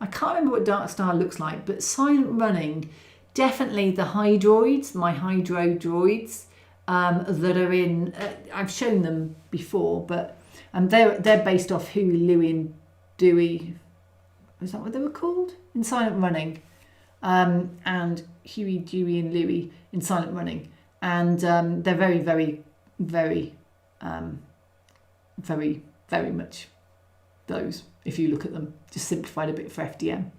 I can't remember what Dark Star looks like, but Silent Running, definitely the Hydroids, my Hydro droids that are in, I've shown them before, but they're based off Huey, Louie and Dewey. Is that what they were called? In Silent Running. And Huey, Dewey and Louie in Silent Running. And they're very, very, very, very, very much those, if you look at them. Just simplified a bit for FDM.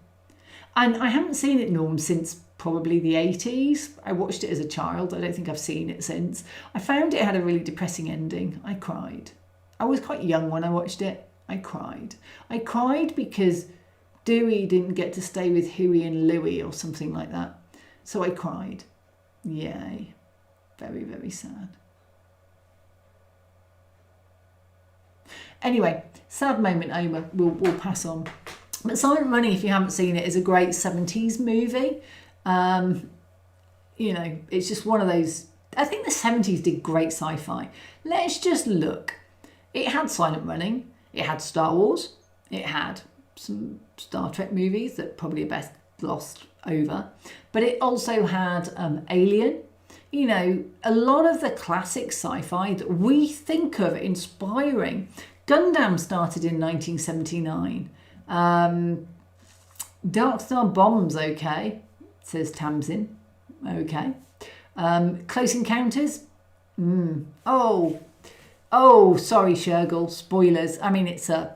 And I haven't seen it, Norm, since probably the 80s. I watched it as a child. I don't think I've seen it since. I found it had a really depressing ending. I cried. I was quite young when I watched it. I cried. I cried because Dewey didn't get to stay with Huey and Louie or something like that. So I cried. Yay. Very, very sad. Anyway, sad moment over. We'll pass on. But Silent Running, if you haven't seen it, is a great 70s movie. You know, it's just one of those. I think the 70s did great sci-fi. Let's just look. It had Silent Running. It had Star Wars. It had some Star Trek movies that probably are best glossed over. But it also had Alien. You know, a lot of the classic sci-fi that we think of inspiring. Gundam started in 1979. Dark Star Bombs, okay, says Tamsin. Okay. Close Encounters. Oh, sorry, Shergel. Spoilers. I mean, it's a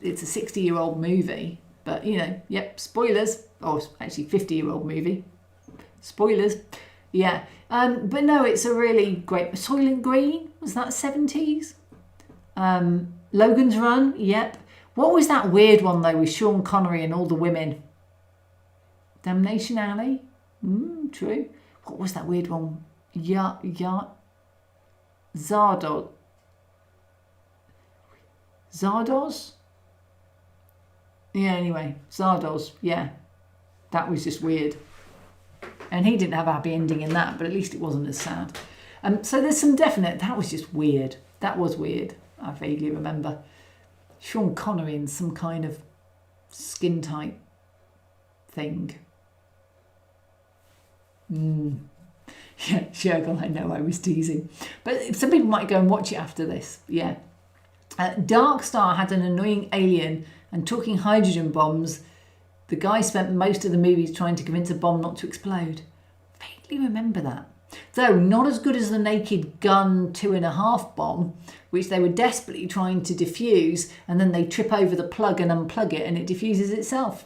60-year-old movie, but you know, yep, spoilers. Oh, actually, 50-year-old movie. Spoilers. Yeah, But no, it's a really great... Soylent Green, was that 70s? Logan's Run, yep. What was that weird one, though, with Sean Connery and all the women? Damnation Alley? True. What was that weird one? Zardos? Yeah, anyway, Zardos, yeah. That was just weird. And he didn't have a happy ending in that, but at least it wasn't as sad. So there's some definite... That was just weird. That was weird. I vaguely remember. Sean Connery in some kind of skin tight thing. Yeah, Shergall, I know, I was teasing. But some people might go and watch it after this. Yeah. Dark Star had an annoying alien and talking hydrogen bombs. The guy spent most of the movies trying to convince a bomb not to explode. Vaguely remember that. Though not as good as the Naked Gun 2.5 bomb, which they were desperately trying to defuse, and then they trip over the plug and unplug it and it diffuses itself.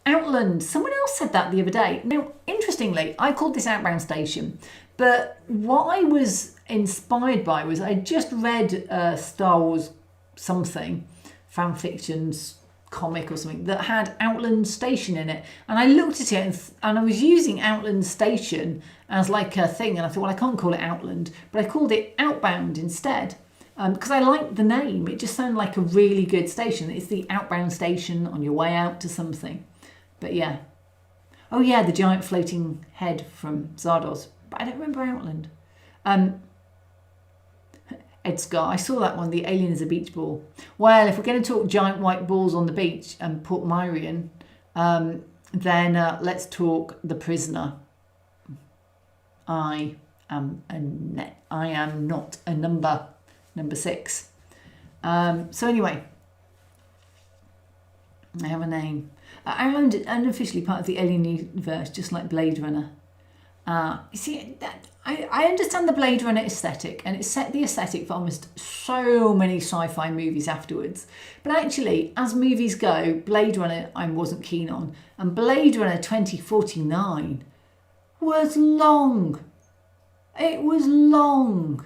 Outland, someone else said that the other day. Now, interestingly, I called this Outbound Station, but what I was inspired by was I just read Star Wars something, fan fictions, comic or something that had Outland Station in it, and I looked at it and I was using Outland Station as like a thing, and I thought, well, I can't call it Outland, but I called it Outbound instead, because I liked the name. It just sounded like a really good station. It's the Outbound Station on your way out to something. But yeah, oh yeah, the giant floating head from Zardos, but I don't remember Outland. Ed Scar, I saw that one, the alien is a beach ball. Well, if we're going to talk giant white balls on the beach and Port Myrian, then let's talk The Prisoner. I am not a number 6. So anyway, I have a name. I'm unofficially part of the alien universe, just like Blade Runner. You see, I understand the Blade Runner aesthetic, and it set the aesthetic for almost so many sci-fi movies afterwards. But actually, as movies go, Blade Runner I wasn't keen on, and Blade Runner 2049 was long. It was long.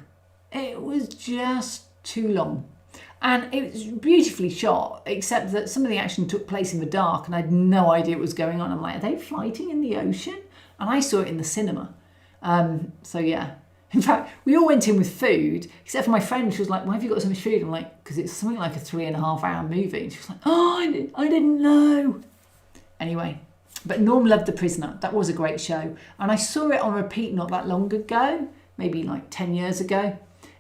It was just too long. And it was beautifully shot, except that some of the action took place in the dark and I had no idea what was going on. I'm like, are they fighting in the ocean? And I saw it in the cinema. So yeah. In fact, we all went in with food, except for my friend. She was like, why have you got so much food? I'm like, because it's something like a 3.5 hour movie. And she was like, oh, I didn't know. Anyway, but Norm loved The Prisoner. That was a great show. And I saw it on repeat not that long ago, maybe like 10 years ago.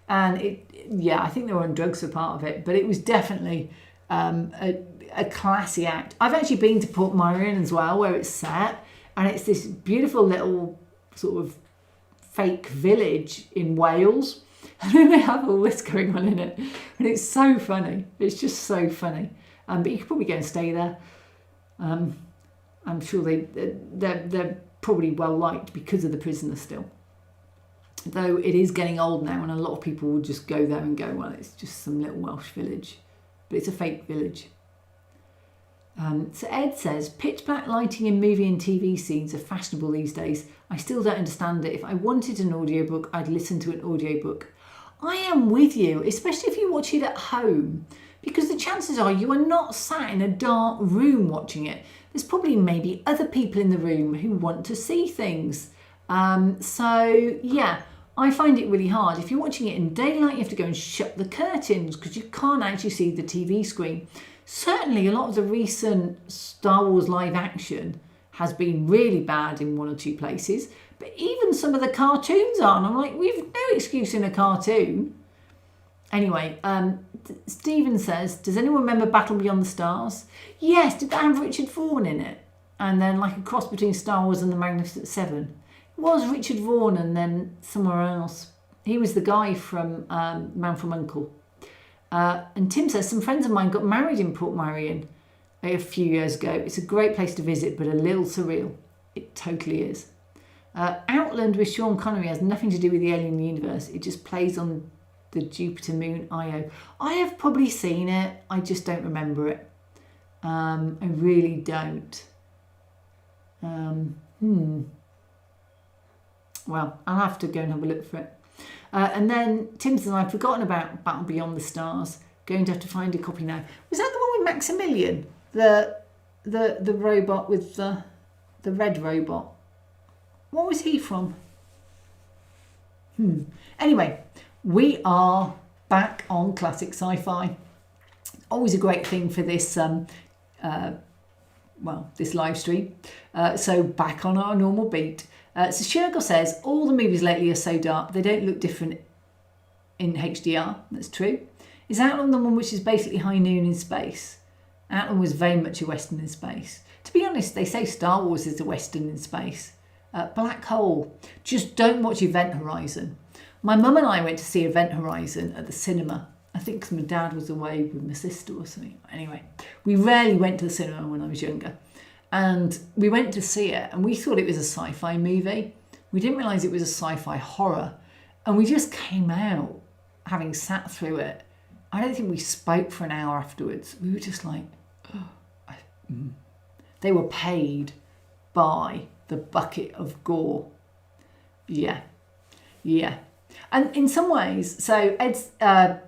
And I think they were on drugs for part of it, but it was definitely a classy act. I've actually been to Port Myrian as well, where it's set, and it's this beautiful little sort of fake village in Wales, and then they have all this going on in it, and it's so funny. It's just so funny. But you could probably go and stay there. I'm sure they're probably well liked because of The Prisoner still. Though it is getting old now, and a lot of people will just go there and go, well, it's just some little Welsh village. But it's a fake village. So Ed says, pitch black lighting in movie and TV scenes are fashionable these days. I still don't understand it. If I wanted an audiobook, I'd listen to an audiobook. I am with you, especially if you watch it at home, because the chances are you are not sat in a dark room watching it. There's probably maybe other people in the room who want to see things. So yeah, I find it really hard. If you're watching it in daylight, you have to go and shut the curtains because you can't actually see the TV screen. Certainly a lot of the recent Star Wars live action has been really bad in one or two places, but even some of the cartoons are, and I'm like, we've no excuse in a cartoon. Anyway, Stephen says, does anyone remember Battle Beyond the Stars? Yes, did that have Richard Vaughan in it? And then like a cross between Star Wars and the Magnificent Seven. It was Richard Vaughan and then somewhere else. He was the guy from Man from U.N.C.L.E. And Tim says, some friends of mine got married in Port Myrian a few years ago. It's a great place to visit, but a little surreal. It totally is. Outland with Sean Connery has nothing to do with the alien universe. It just plays on the Jupiter Moon Io. I have probably seen it. I just don't remember it. I really don't. Well, I'll have to go and have a look for it. And then Tim says, I've forgotten about Battle Beyond the Stars. Going to have to find a copy now. Was that the one with Maximilian? The robot with the red robot? What was he from? Anyway, we are back on classic sci-fi. Always a great thing for this this live stream. So back on our normal beat. So Shergo says, all the movies lately are so dark, they don't look different in HDR. That's true. Is Outbound the one which is basically High Noon in space? Outbound was very much a Western in space. To be honest, they say Star Wars is a Western in space. Black Hole. Just don't watch Event Horizon. My mum and I went to see Event Horizon at the cinema. I think because my dad was away with my sister or something. Anyway, we rarely went to the cinema when I was younger. And we went to see it and we thought it was a sci-fi movie. We didn't realise it was a sci-fi horror. And we just came out having sat through it. I don't think we spoke for an hour afterwards. We were just like, They were paid by the bucket of gore. Yeah. And in some ways, so Ed's... Ed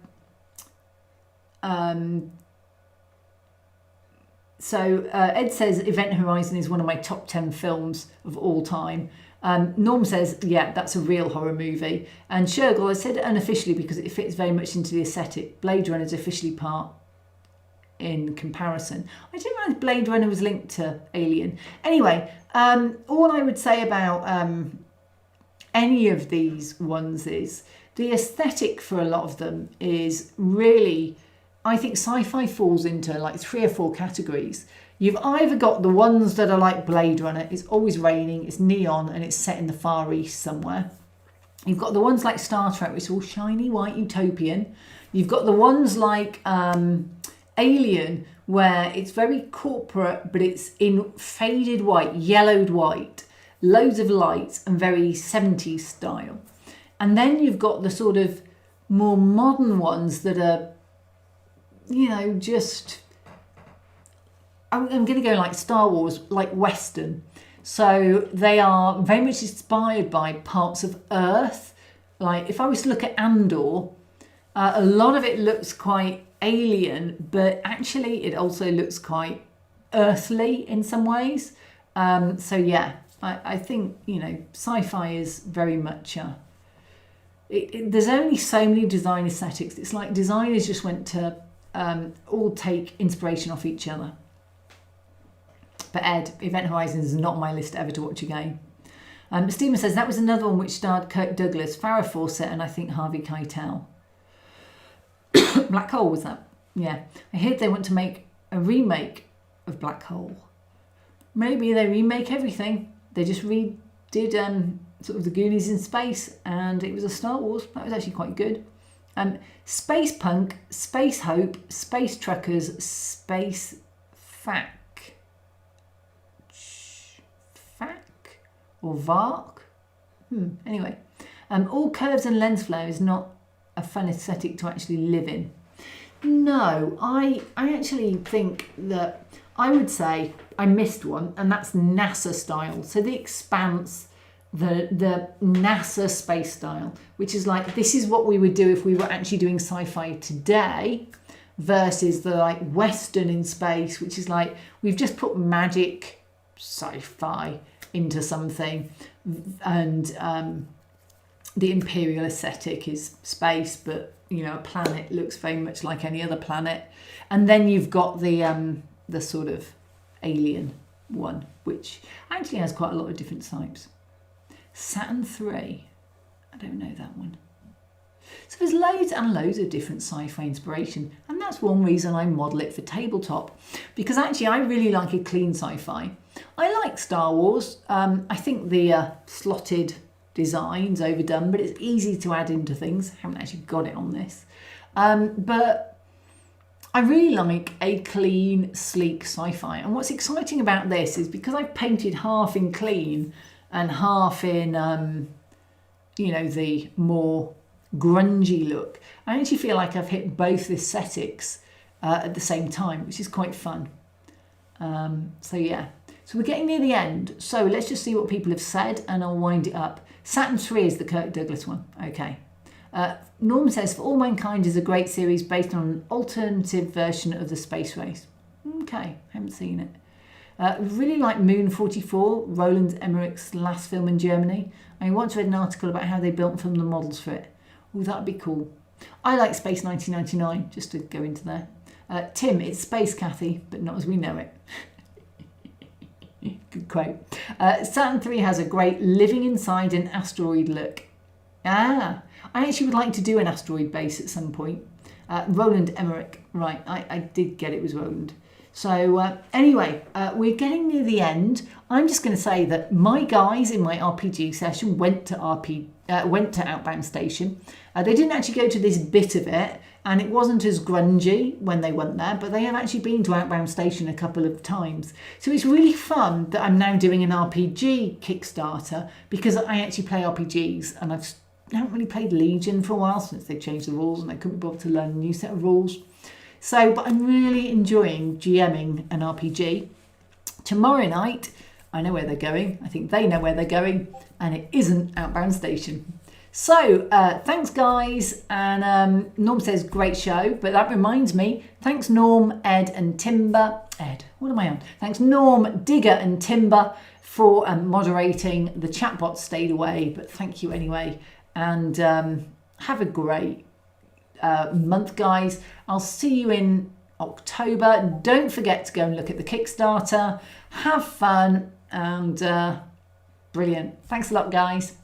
says Event Horizon is one of my top 10 films of all time. Norm says, yeah, that's a real horror movie. And Shergel, I said it unofficially because it fits very much into the aesthetic. Blade Runner is officially part in comparison. I didn't realize Blade Runner was linked to Alien. Anyway, all I would say about any of these ones is the aesthetic for a lot of them is really... I think sci-fi falls into like 3 or 4 categories. You've either got the ones that are like Blade Runner, it's always raining, it's neon, and it's set in the Far East somewhere. You've got the ones like Star Trek, which is all shiny, white, utopian. You've got the ones like Alien, where it's very corporate, but it's in faded white, yellowed white, loads of lights, and very 70s style. And then you've got the sort of more modern ones that are, just... I'm going to go like Star Wars, like Western. So they are very much inspired by parts of Earth. Like if I was to look at Andor, a lot of it looks quite alien, but actually it also looks quite earthly in some ways. So yeah, I think, sci-fi is very much... there's only so many design aesthetics. It's like designers just went to all take inspiration off each other. But Ed, Event Horizon is not on my list ever to watch again. Stephen says that was another one which starred Kirk Douglas, Farrah Fawcett, and I think Harvey Keitel. Black Hole was that? Yeah. I heard they want to make a remake of Black Hole. Maybe they remake everything. They just redid sort of the Goonies in space, and it was a Star Wars. That was actually quite good. Space Punk, Space Hope, Space Truckers, Space Fac or Vark. Anyway, all curves and lens flare is not a fun aesthetic to actually live in. No, I actually think that I would say I missed one, and that's NASA style. So the Expanse, the NASA space style, which is like, this is what we would do if we were actually doing sci-fi today, versus the like Western in space, which is like, we've just put magic sci-fi into something, and the imperial aesthetic is space, but a planet looks very much like any other planet. And then you've got the sort of alien one, which actually has quite a lot of different types. Saturn 3, I don't know that one. So there's loads and loads of different sci-fi inspiration, and that's one reason I model it for tabletop, because actually I really like a clean sci-fi. I like Star Wars. I think the slotted design's overdone, but it's easy to add into things. I haven't actually got it on this. But I really like a clean, sleek sci-fi. And what's exciting about this is because I've painted half in clean and half in, the more grungy look, I actually feel like I've hit both aesthetics at the same time, which is quite fun. So yeah. So we're getting near the end. So let's just see what people have said and I'll wind it up. Saturn 3 is the Kirk Douglas one. Okay. Norm says, For All Mankind is a great series based on an alternative version of the space race. Okay, haven't seen it. Really like Moon 44, Roland Emmerich's last film in Germany. I once read an article about how they built and filmed the models for it. Oh, that'd be cool. I like Space 1999, just to go into there. Tim, it's Space Kathy, but not as we know it. Good quote. Saturn 3 has a great living inside an asteroid look. I actually would like to do an asteroid base at some point. Roland Emmerich, right, I did get it was Roland. So anyway, we're getting near the end. I'm just going to say that my guys in my RPG session went to Outbound Station. They didn't actually go to this bit of it, and it wasn't as grungy when they went there, but they have actually been to Outbound Station a couple of times. So it's really fun that I'm now doing an RPG Kickstarter, because I actually play RPGs, and I haven't really played Legion for a while since they changed the rules, and I couldn't bother to learn a new set of rules. So, but I'm really enjoying GMing an RPG. Tomorrow night, I know where they're going. I think they know where they're going, and it isn't Outbound Station. So, thanks guys. And Norm says, great show. But that reminds me, thanks Norm, Ed and Timber. Ed, what am I on? Thanks Norm, Digger and Timber for moderating. The chatbot stayed away, but thank you anyway. And have a great month, guys. I'll see you in October. Don't forget to go and look at the Kickstarter. Have fun and brilliant. Thanks a lot, guys.